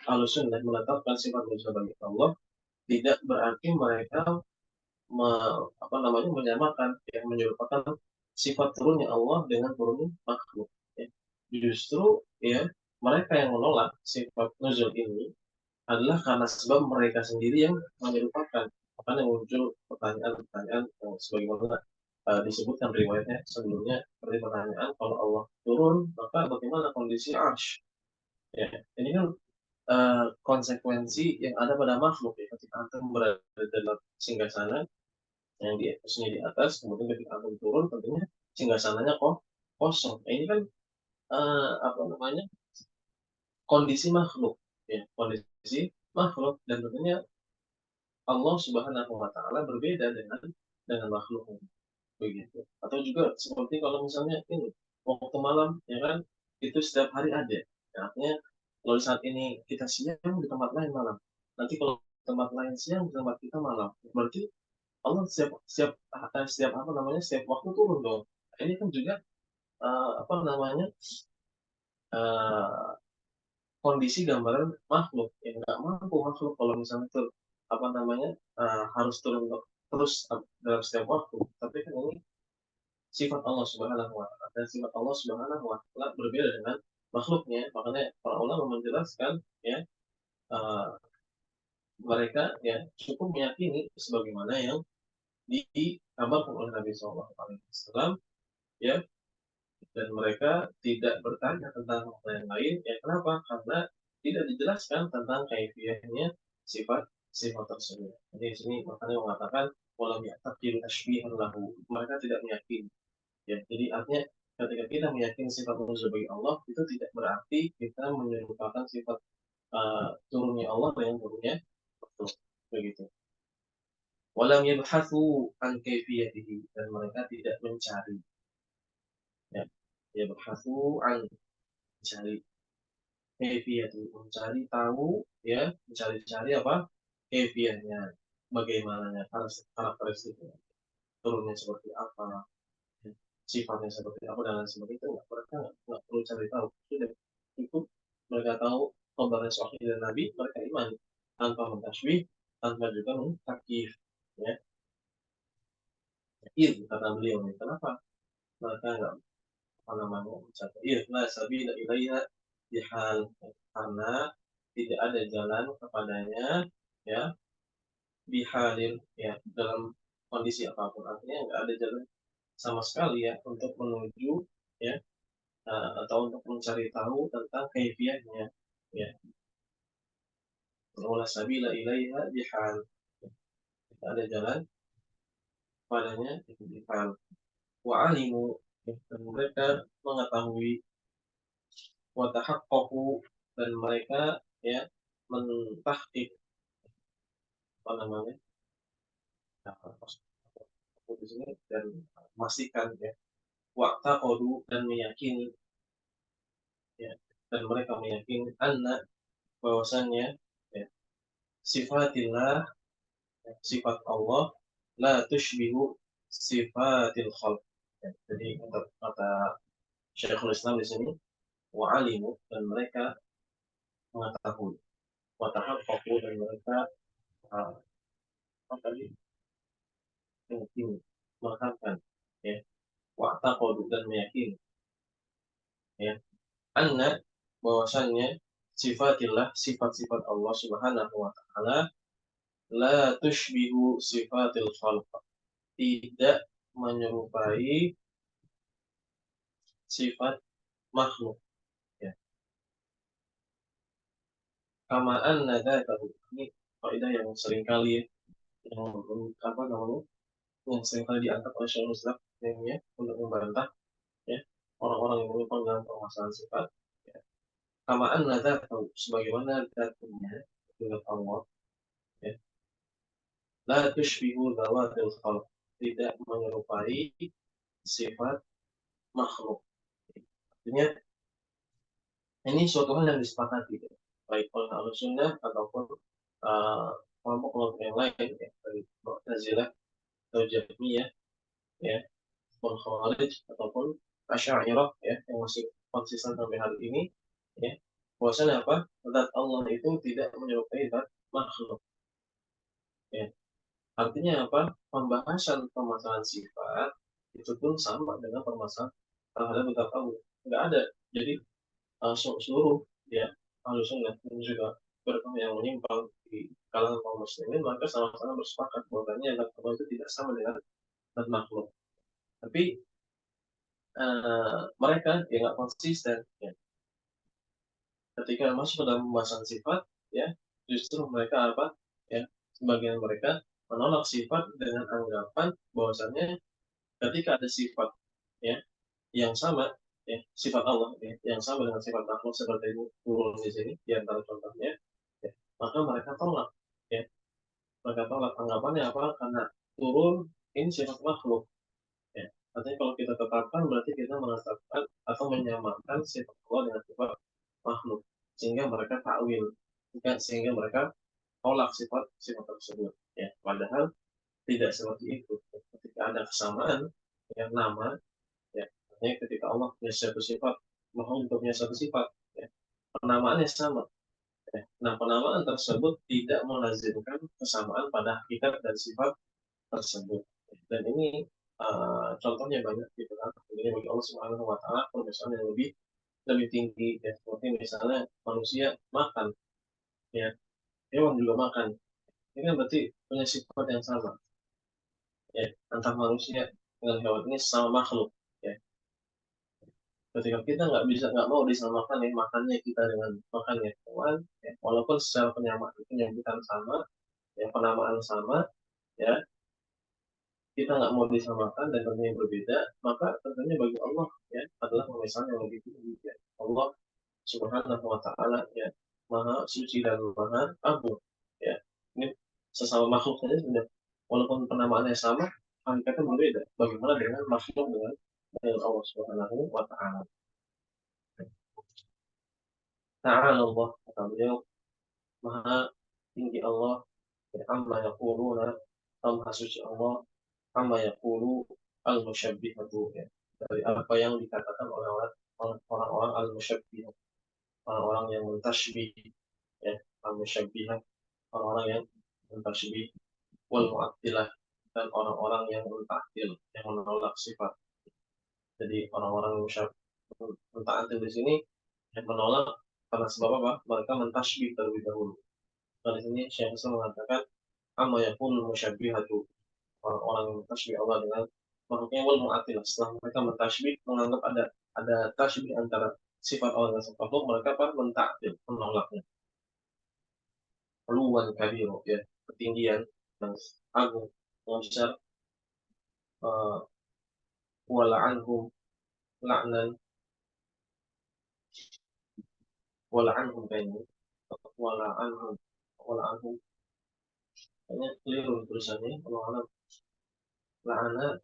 Ahlussunnah menetapkan sifat nuzul bagi Allah, tidak berarti mereka apa namanya, menyamakan, yang menyerupakan sifat turunnya Allah dengan turunnya makhluk, ya. Justru, ya, mereka yang menolak sifat nuzul ini adalah karena sebab mereka sendiri yang menyerupakan. Makanya muncul pertanyaan-pertanyaan yang sebagaimana disebutkan riwayatnya sebelumnya, seperti pertanyaan, kalau Allah turun maka bagaimana kondisi arsh, ya. Ini kan konsekuensi yang ada pada makhluk, ya, ketika antum berada dalam singgasana yang di posisinya di atas, kemudian ketika antum turun tentunya singgasananya kok kosong. Nah, ini kan apa namanya, kondisi makhluk, ya, kondisi makhluk, dan tentunya Allah Subhanahu wa taala berbeda dengan makhluk, begitu. Atau juga seperti kalau misalnya ini waktu malam, ya kan, itu setiap hari ada. Ya, artinya kalau saat ini kita siang, di tempat lain malam. Nanti kalau tempat lain siang, di tempat kita malam. Berarti Allah setiap apa namanya, setiap waktu turun dong. Ini kan juga apa namanya, uh, kondisi gambaran makhluk yang nggak mampu makhluk kalau misalnya itu apa namanya, harus turun terus dalam setiap waktu. Tapi kan ini sifat Allah Subhanahu wa taala, dan sifat Allah Subhanahu wa taala berbeda dengan makhluknya. Makanya para ulama menjelaskan, ya, uh, mereka, ya, cukup meyakini sebagaimana yang dikabarkan oleh Nabi SAW, ya, dan mereka tidak bertanya tentang hal yang lain, ya. Kenapa? Karena tidak dijelaskan tentang kaifiyahnya sifat sifat tersebut. Jadi di sini makanya mengatakan walam ya'taqil tashbihan lahu, mereka tidak meyakini, ya. Jadi artinya ketika kita meyakini sifat nuzul bagi Allah, itu tidak berarti kita menyerupakan sifat turunnya Allah dengan turunnya makhluk, begitu. Walam yabhathu an kaifiyatihi, dan mereka tidak mencari, ya, yabhathu an, mencari, kaifiyatu, mencari tahu, ya, mencari-cari apa kaifiyahnya, bagaimananya, karakteristiknya, turunnya seperti apa, ya, sifatnya seperti apa, dan lain sebagainya. Itu mereka nggak perlu cari tahu, sudah cukup mereka tahu kabarnya sahih dari Nabi, mereka iman tanpa mentasbih, tanpa juga mentakif, ya. Kata beliau, kenapa mereka nggak, apa namanya, mencapai la sabila ilaiha bihal, karena tidak ada jalan kepadanya, ya, bihalin, ya, dalam kondisi apapun, artinya nggak ada jalan sama sekali, ya, untuk menuju, ya, atau untuk mencari tahu tentang kaifiahnya, ya, la sabila ilaiha bihal, tidak ada jalan padanya bihal, wa alimu, dan mereka mengetahui, wa tahaqqaqu, dan mereka, ya, mentahqiq, apa namanya, di sini, dan memastikan, ya, wa'taqadu, dan meyakini, ya, dan mereka meyakini anna, bahwasannya, ya, sifatillah, ya, sifat Allah, la tushbihu sifatil khalq, ya, jadi kata Syekhul Islam di sini, wa'alimu, dan mereka mengetahui, watahaqqaqu, dan mereka, apa tadi, meyakini, mengharapkan, ya, wa'taqadu, dan meyakini, ya, anna, bahwasannya sifatillah, sifat-sifat Allah Subhanahu wa taala, la tushbihu sifatil khalq, tidak menyerupai sifat makhluk, ya. Kama anna dzatahu, ini kaidah yang sering kali, yang apa namanya, yang sering kali diangkat oleh Syekhul Islam, ya, untuk membantah, ya, orang-orang yang menyimpang dalam permasalahan sifat, ya. Kama anna dzatahu, sebagaimana dzatnya, sifat Allah, ya, la tushbihu dzawatil khalq, tidak menyerupai sifat makhluk. Artinya ini suatu hal yang disepakati, ya, baik oleh Ahlussunnah ataupun kelompok-kelompok yang lain, ya, dari Mu'tazilah atau Jahmiyah, ya, ataupun Khawarij ataupun Asy'ariyah, ya, yang masih konsisten sampai hari ini, ya, bahwasanya apa, zat Allah itu tidak menyerupai zat makhluk, ya. Artinya apa? Pembahasan permasalahan sifat itu pun sama dengan permasalahan terhadap zat Allah. Nggak ada. Jadi seluruh, ya, Ahlussunnah dan juga berkah yang menyimpang di kalangan kaum muslimin, maka sama-sama bersepakat bahwasanya zat Allah itu tidak sama dengan zat makhluk. Tapi mereka yang nggak konsisten, ya, ketika masuk ke dalam pembahasan sifat, ya, justru mereka apa, ya, sebagian mereka menolak sifat dengan anggapan bahwasanya ketika ada sifat, ya, yang sama, ya, sifat Allah, ya, yang sama dengan sifat makhluk seperti ini turun di sini di antara contohnya, ya, maka mereka tolak, ya, mereka tolak, anggapannya apa, karena turun ini sifat makhluk, ya. Artinya kalau kita tetapkan berarti kita menetapkan atau menyamakan sifat Allah dengan sifat makhluk, sehingga mereka takwil, sehingga mereka tolak sifat tersebut, ya. Padahal tidak seperti itu. Ketika ada kesamaan yang nama, ya, artinya ketika Allah punya satu sifat, makhluk juga punya satu sifat, ya, penamaannya sama, ya. Nah, penamaan tersebut tidak melazimkan kesamaan pada hakikat dan sifat tersebut, dan ini contohnya banyak, gitu kan. Jadi bagi Allah Subhanahu wa taala misalnya yang lebih tinggi, ya, seperti misalnya manusia makan, ya, hewan juga makan, ini kan berarti punya sifat yang sama, ya, antara manusia dengan hewan ini sama makhluk, ya. Ketika kita nggak mau disamakan, ya, makannya kita dengan makannya hewan, ya, walaupun secara penyebutan sama, ya, penamaan sama, ya, kita nggak mau disamakan dan tentunya berbeda, maka tentunya bagi Allah, ya, adalah pemisahan yang lebih tinggi, ya. Allah Subhanahu wa taala, ya, maha suci dan maha agung. Ya, ini sesama makhluk saja sudah, walaupun penamaannya sama, hakikatnya berbeda. Bagaimana dengan makhluk dengan Allah Subhanahu wa Ta'ala? Ta'ala Allah, kata beliau, maha tinggi Allah, amma yaquluna, maha suci Allah, amma yaqulu al-musyabbihatu, ya, dari apa yang dikatakan oleh orang-orang al-musyabbih, orang-orang yang mentasybih, ya, al-musyabbihah, orang-orang yang mentasybih, wal mu'attilah, dan orang-orang yang mentaktil, yang menolak sifat. Jadi orang-orang mentaktil di sini yang menolak karena sebab apa? Mereka mentasybih terlebih dahulu. Nah, di sini Syekh Islam mengatakan amma yakun musyabbihatu, orang-orang yang mentasybih Allah dengan makhluknya, wal mu'attilah, setelah mereka mentasybih, menganggap ada tasybih antara sifat Allah dan sifat makhluk, mereka apa? Mentaktil, menolaknya. Luwan kabiru, ya, ketinggian yang agung, yang besar, wala anhum la'nan, wala anhum kayaknya, wala anhum, wala anhum kayaknya keliru tulisannya, wala anhum la'ana,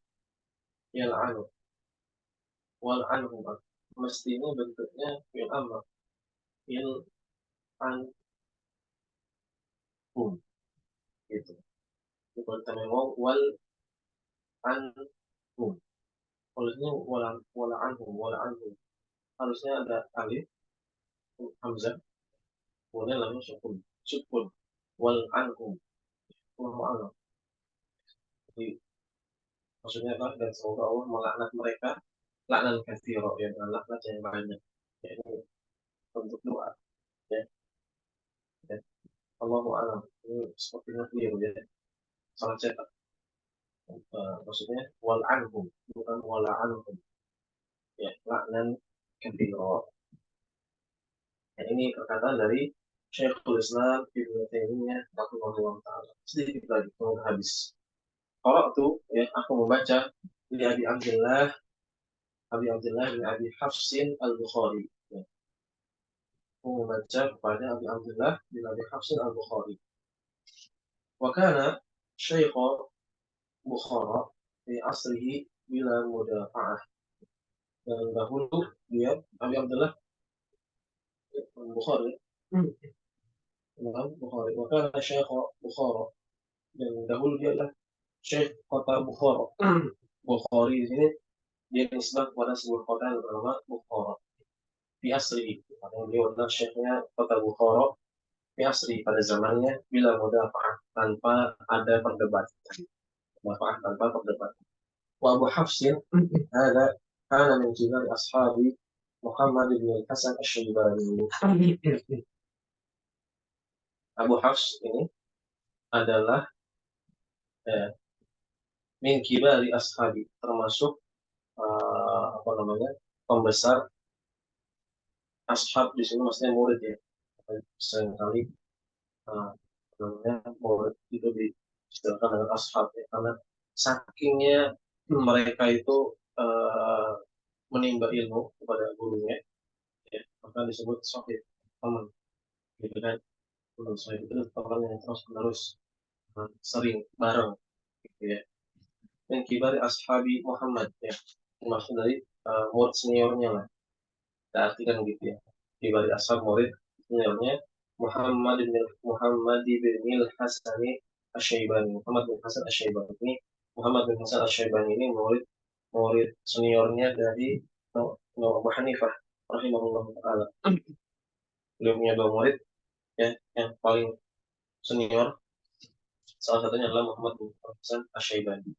ya la'anu, wala anhum, mestinya bentuknya fil amr, fil anhum, gitu. Seperti memang wal anhum, harusnya wala anhum, wala anhum, harusnya ada alif hamzah, kemudian lalu sukun wal anhum, wallahu. Jadi maksudnya apa? Dan semoga Allah melaknat mereka, laknan katsira, ya, dengan laknat yang banyak. Ya, ini untuk doa, ya, ya. Allahu a'lam. Ini sepertinya keliru, ya, salah cetak. Maksudnya wal anhum, bukan wala anhum, ya, laknan katsira. Ya, ini perkataan dari Syekhul Islam Ibnu Taimiyah rahimahullah taala. Sedikit lagi mau habis. Kalau tuh, ya, aku membaca dari Abi Abdullah bin Abi Hafsin al-Bukhari. Ya, aku membaca kepada Abi Abdullah bin Abi Hafsin al-Bukhari. Wa kana Syekh Bukhara di asrihi bila mudafa'ah. Dan dahulu dia Abi Abdullah Bukhari. Bukhari. Wa kana Syekh Bukhara, dan dahulu dia adalah Syekh kota Bukhara. Bukhari di sini dia nisbah kepada sebuah kota yang bernama Bukhara. Di asri, karena beliau adalah syekhnya kota Bukhara di asri pada zamannya, bila mudafa'ah, tanpa ada perdebatan. Mudafa'ah tanpa perdebatan. Wa Abu Hafsin ada kana min kibar ashabi Muhammad bin Hasan Asy-Syaibani. Abu Hafs ini adalah min kibari ashabi, termasuk apa namanya, pembesar ashab di sini maksudnya murid, ya. Seringkali namanya murid itu diistilahkan dengan ashab, ya, karena sakingnya mereka itu menimba ilmu kepada gurunya, ya, maka disebut sahib, teman, gitu kan. Teman sahib itu teman yang terus menerus sering bareng, gitu, ya. Dan kibar ashabi Muhammad, ya, maksud dari murid seniornya lah, kita artikan gitu, ya. Kibar ashab, murid seniornya Muhammad bin Hasan Asy-Syaibani. Muhammad bin Hasan Asy-Syaibani ini, Muhammad bin Hasan Asy-Syaibani ini murid murid seniornya dari Abu Hanifah rahimahullah taala. Beliau punya dua murid, ya, yang paling senior, salah satunya adalah Muhammad bin Hasan Asy-Syaibani.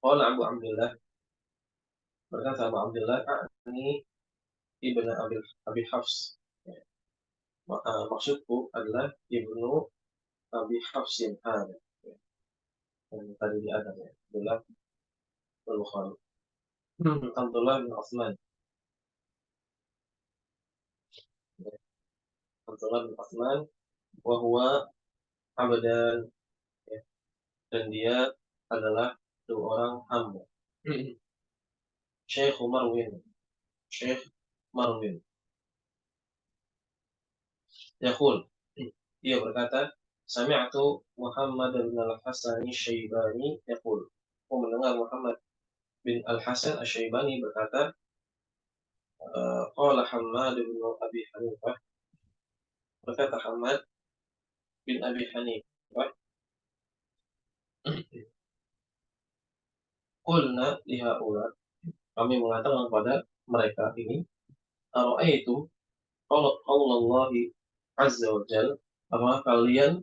Qala Abu Abdullah, berkata Abu Abdullah, ini ibnu Abi Hafs. Ya. Maksudku adalah ibnu Abi Hafsin ada, ya, yang tadi di Adam, ya, adalah Al-Bukhari. Abdullah bin Utsman, ya. Abdullah bin Utsman wa huwa abdan, ya, dan dia adalah dua orang hamba. Syekh Marwin, Syekh Marwin, Yaqul, dia berkata, Sami'tu Muhammad bin Al-Hasan Asy-Syaibani yaqul. Aku mendengar Muhammad bin Al-Hasan Asy-Syaibani berkata, qala Hammad bin Abi Hanifah, berkata Hammad bin Abi Hanifah, qulna lihaula, kami mengatakan kepada mereka ini, ara'aitum qaulullah azza wa jalla, apakah kalian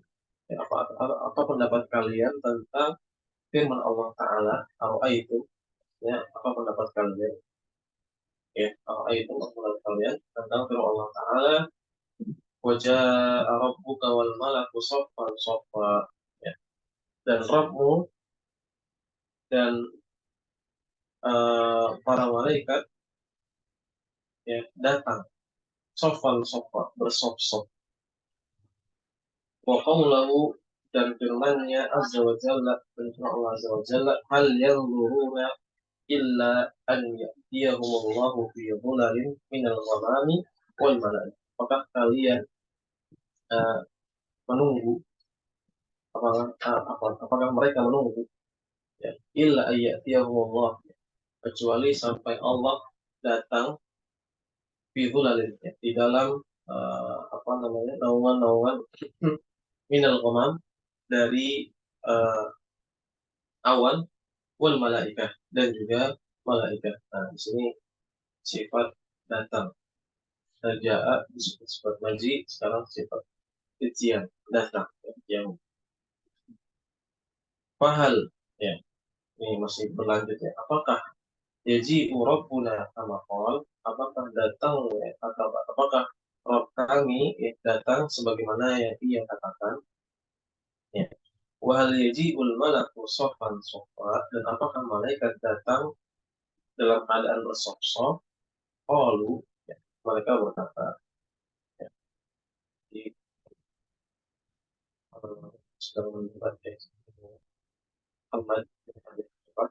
apa pendapat kalian tentang firman Allah Ta'ala, ara'aitum, ya, apa pendapat kalian, ya, ara'aitum, apa pendapat kalian tentang firman Allah Ta'ala, wajah rabbuka wal malaku saffan saffa, ya, dan Rabbmu dan para malaikat, ya, datang saffan saffa, bersop-sop. Wa qawlahu, dan firman-Nya azza wa jalla, dan firman Allah azza wa jalla, hal yanzuruna illa an ya'tiyahumullahu fi dhulalin minal ghamami wal malaik. Apakah kalian menunggu, apakah mereka menunggu, ya, illa an ya'tiyahumullah, kecuali sampai Allah datang fi dhulalin, ya, di dalam naungan-naungan minal ghamam, dari awan, wal malaikah, dan juga malaikat. Nah, di sini sifat datang. Ja'a disebut sifat maji, sekarang sifat itian, datang, yang fahal, ya, ini masih berlanjut, ya. Apakah yaji'u rabbuna kama qala, apakah datang, ya, atau apakah Rabb kami, ya, datang sebagaimana yang ia katakan, ya. Wa hal yaji'ul malaku saffan saffa, dan apakah malaikat datang dalam keadaan bersop-sop? Qalu, ya, mereka berkata, ya, di sedang mendebat, ya, Muhammad sifat,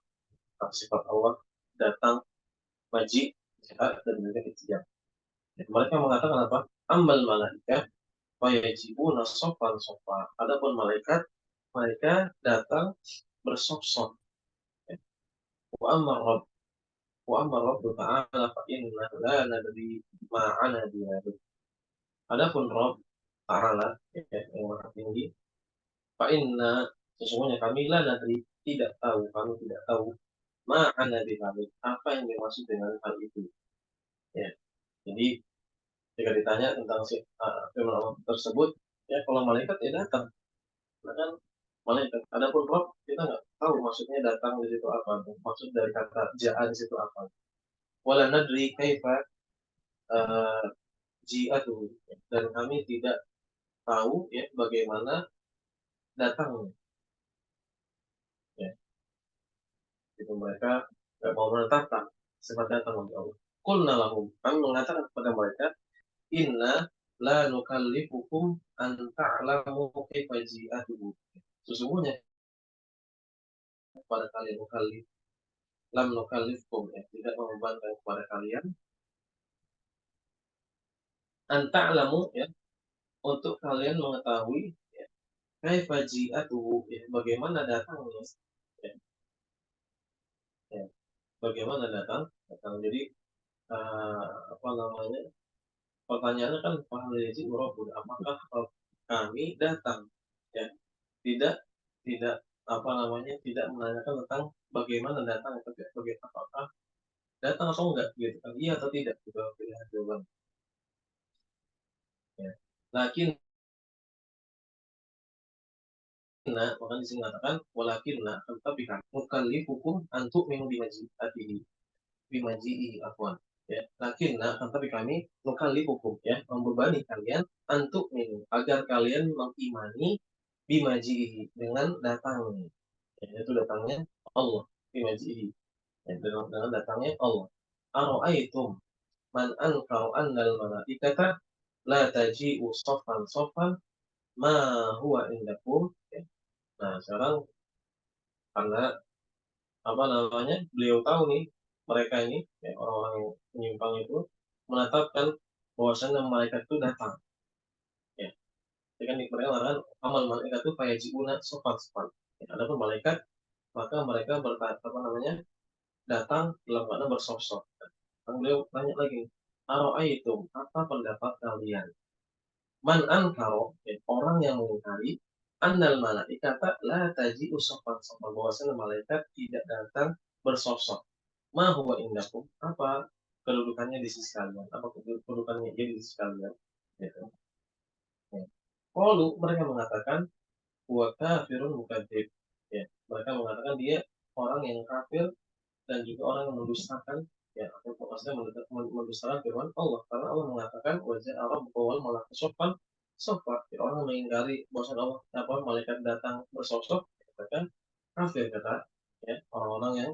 sifat Allah datang, maji, jahat, dan juga ijab. Mereka mengatakan apa? Amal malaikat wajibuna sofan sofa. Adapun malaikat, mereka datang bersop-sop. Wa amar rabb, wa amar rabb ta'ala fa inna la nadri ma'ana dia. Adapun Rabb Ta'ala, ya, yang maha tinggi, fa inna, sesungguhnya kami la nadri, tidak tahu, kami tidak tahu, ma'ana dia, apa yang dimaksud dengan hal itu. Ya, jadi jika ditanya tentang firman Allah tersebut, ya, kalau malaikat ya datang, nah, kan malaikat. Adapun Rob, kita nggak tahu maksudnya datang di situ apa, maksud dari kata ja'a di situ apa. Wala nadri kaifa ji'atuhu, dan kami tidak tahu, ya, bagaimana datangnya. Ya, itu mereka nggak mau menetapkan sifat datang bagi Allah. Qulna lahum, kami mengatakan kepada mereka, inna la nukallifukum an ta'lamu kaifa ji'atuhu. Sesungguhnya kepada kalian mukallif, lam nukallifkum, ya, tidak membebankan kepada kalian, an ta'lamu, ya, untuk kalian mengetahui, ya, kaifa ji'atuhu, ya, bagaimana datangnya, ya, ya, bagaimana datang. Jadi apa namanya, pertanyaannya kan fahal yaji urabun, apakah kami datang, ya, tidak tidak apa namanya, tidak menanyakan tentang bagaimana datang, tapi apakah datang atau enggak, gitu kan, iya atau tidak, gitu pilihan jawaban, ya. Lakin, nah, maka di sini mengatakan walakin, nah, tetapi kan hukum antuk minum bimaji'i afwan, ya. Lakin, nah, tetapi kami hukum, ya, membebani kalian antuk minum, agar kalian mengimani bimaji'i, dengan datangnya, ya, itu datangnya Allah, bimaji'i, ya, dengan datangnya Allah. Aro'aitum man ankara annal malaikata la taji'u soffan soffan ma huwa indakum, ya. Nah, sekarang karena apa namanya, beliau tahu nih, mereka ini, ya, orang-orang yang menyimpang itu menetapkan bahwasanya malaikat itu datang, ya, Ya kan mereka mengatakan amal malaikat itu fayajibuna sofan sofan. Ya, adapun malaikat maka mereka apa namanya datang dalam keadaan bersosok. Dan beliau tanya lagi, aro'aitum, apa pendapat kalian? Man ankaro, ya, orang yang mengingkari annal malaikata la taji'u sofan sofan, bahwasanya malaikat tidak datang bersosok. Ma huwa indakum, apa kedudukannya di sisi kalian? Apa kedudukannya dia di sisi kalian? Gitu. Ya. Lalu mereka mengatakan wa kafirun mukadzib. Ya, mereka mengatakan dia orang yang kafir dan juga orang yang mendustakan, ya, atau maksudnya mendustakan firman Allah, karena Allah mengatakan wajah Allah bukawal malaikat sofan sofa, ya, orang mengingkari bahwa Allah apa malaikat datang bersosok, katakan kafir, kata, ya, orang-orang yang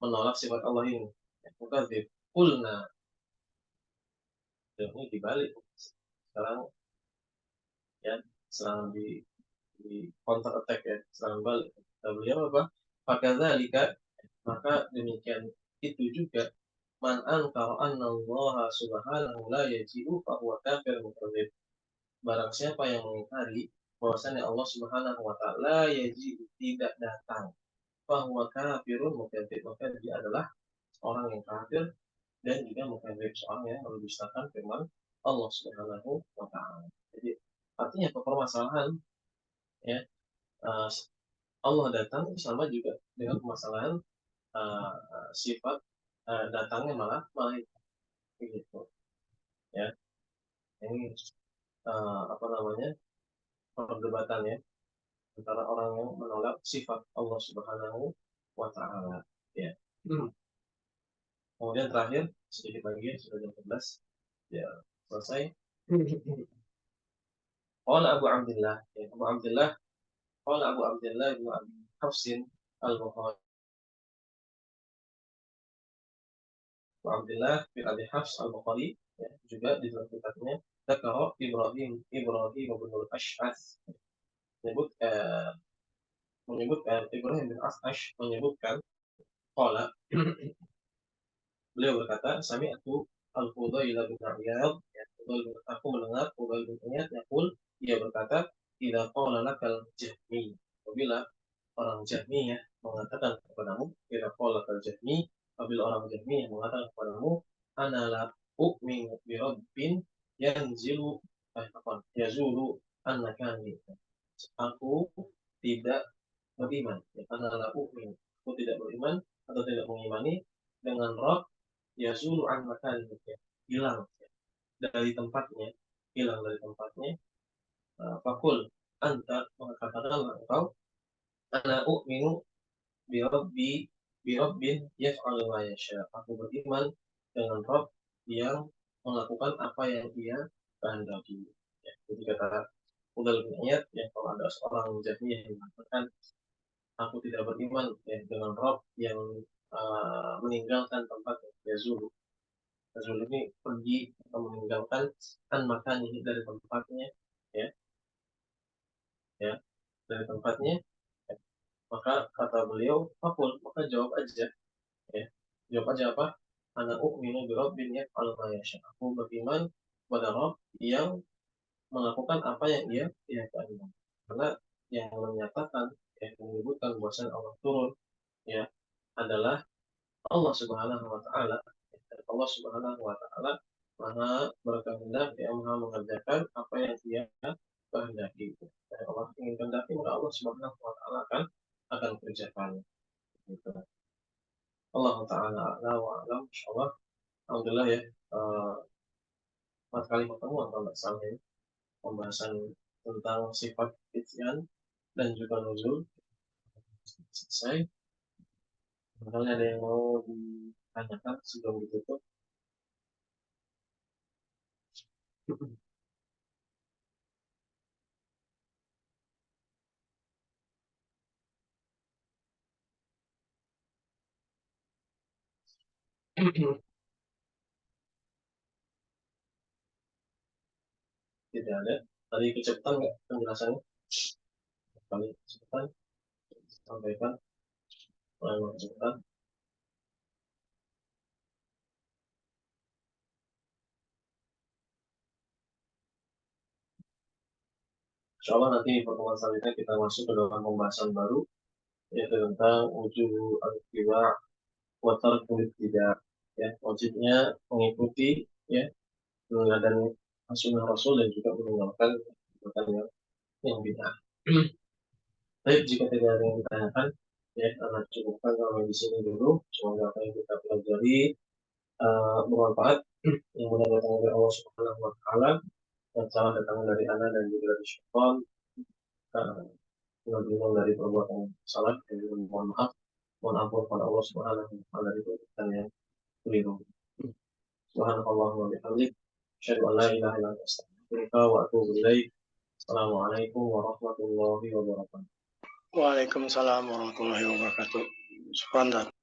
menolak sifat Allah ini, ya, mukadzib. Kulna, ini dibalik sekarang, ya, serangan di counter attack, ya, serangan balik. Beliau apa? Fakadzalika, maka demikian itu juga man ankara anna Allah subhanahu la yaji'u fa huwa kafir mukadzib. Barang siapa yang mengingkari bahwasanya Allah subhanahu wa ta'ala yaji'u tidak datang, fa huwa kafirun mukadzib, maka dia adalah orang yang kafir dan juga mukadzib, seorang yang mendustakan firman Allah subhanahu wa ta'ala. Jadi artinya permasalahan, ya, uh, Allah datang sama juga dengan permasalahan sifat datangnya malah malaikat, begitu, ya. Ini apa namanya perdebatan, ya, antara orang yang menolak sifat Allah Subhanahu wa Ta'ala, ya. Kemudian terakhir sedikit lagi, sudah jam 11, ya, selesai. Qala Abu Abdullah, ya, Abu Abdullah, Qala Abu Abdullah bin Abi Hafsin al-Bukhari, Abu Abdullah bin Abi Hafs al-Bukhari, ya, juga di dalam kitabnya Dzakara Ibrahim bin al-Ash'ath, menyebut Ibrahim bin Ash'ash menyebutkan qala, beliau berkata, sami'tu al-Fudail bin Iyad, ya, aku mendengar Fudail bin Iyad yaqul, dia berkata, idza qala lakal jahmi, apabila orang Jahmi, ya, mengatakan kepadamu, idza qala lakal jahmi, apabila orang Jahmi yang mengatakan kepadamu, ana la u'minu bi rabbin yanzilu yazulu annakani, aku tidak beriman, ya, ana la u'min, aku tidak beriman atau tidak mengimani dengan Rabb yazulu an makan, ya, hilang, ya, dari tempatnya, hilang dari tempatnya. Fakul anta, mengatakanlah engkau, ana u'minu birabbi birabbin yaf'alu ma yasha, aku beriman dengan Rabb yang melakukan apa yang dia kehendaki, ya. Jadi kata Udal bin Iyad, ya, kalau ada seorang Jahmiyah yang mengatakan aku tidak beriman, ya, dengan Rabb yang meninggalkan tempat Yazulu. Yazulu ini pergi atau meninggalkan kan makan ini dari tempatnya, ya, ya, dari tempatnya, ya. Maka kata beliau, fakul, maka jawab aja, ya, jawab aja apa? Ana u'minu bi rabbin yaf'alu ma yasha, aku beriman pada Rabb yang melakukan apa yang dia kehendaki. Karena yang menyatakan, yang menyebutkan bahwasanya Allah turun, ya, adalah Allah Subhanahu wa taala. Allah Subhanahu wa taala Maha berkehendak, dia Maha mengerjakan apa yang dia kehendaki. Dan Allah ingin kehendaki, maka Allah Subhanahu wa taala akan kerjakan, gitu. Allah taala a'la wa a'lam. Insyaallah, alhamdulillah, ya, 4 kali pertemuan kalau nggak salah, ya, pembahasan tentang sifat ityan dan juga nuzul selesai. Barangkali ada yang mau ditanyakan sebelum ditutup. Tidak ada. Tadi kecepatan nggak penjelasannya? Kali kecepatan, sampaikan mulai kecepatan. Insya Allah nanti di pertemuan selanjutnya kita masuk ke dalam pembahasan baru, yaitu tentang wujud al-ittiba wa tarkul ibtida, ya, wajibnya mengikuti, ya, meneladani sunnah Rasul dan juga meninggalkan perbuatan yang bid'ah. Baik, jika tidak ada yang ditanyakan, ya, karena cukupkan sampai di sini dulu. Semoga apa yang kita pelajari bermanfaat, yang benar datang dari Allah Subhanahu wa Ta'ala, yang salah datang dari Anda dan juga dari syaitan. Benar-benar dari perbuatan salah, dan mohon maaf, mohon ampun kepada Allah Subhanahu wa Ta'ala dari perbuatan yang keliru. Subhanallah wa bihamdik, asyhadu an la ilaha illa anta, astaghfiruka wa atubu ilaik. Assalamualaikum warahmatullahi wabarakatuh. Waalaikumsalam warahmatullahi wabarakatuh. Subhanallah.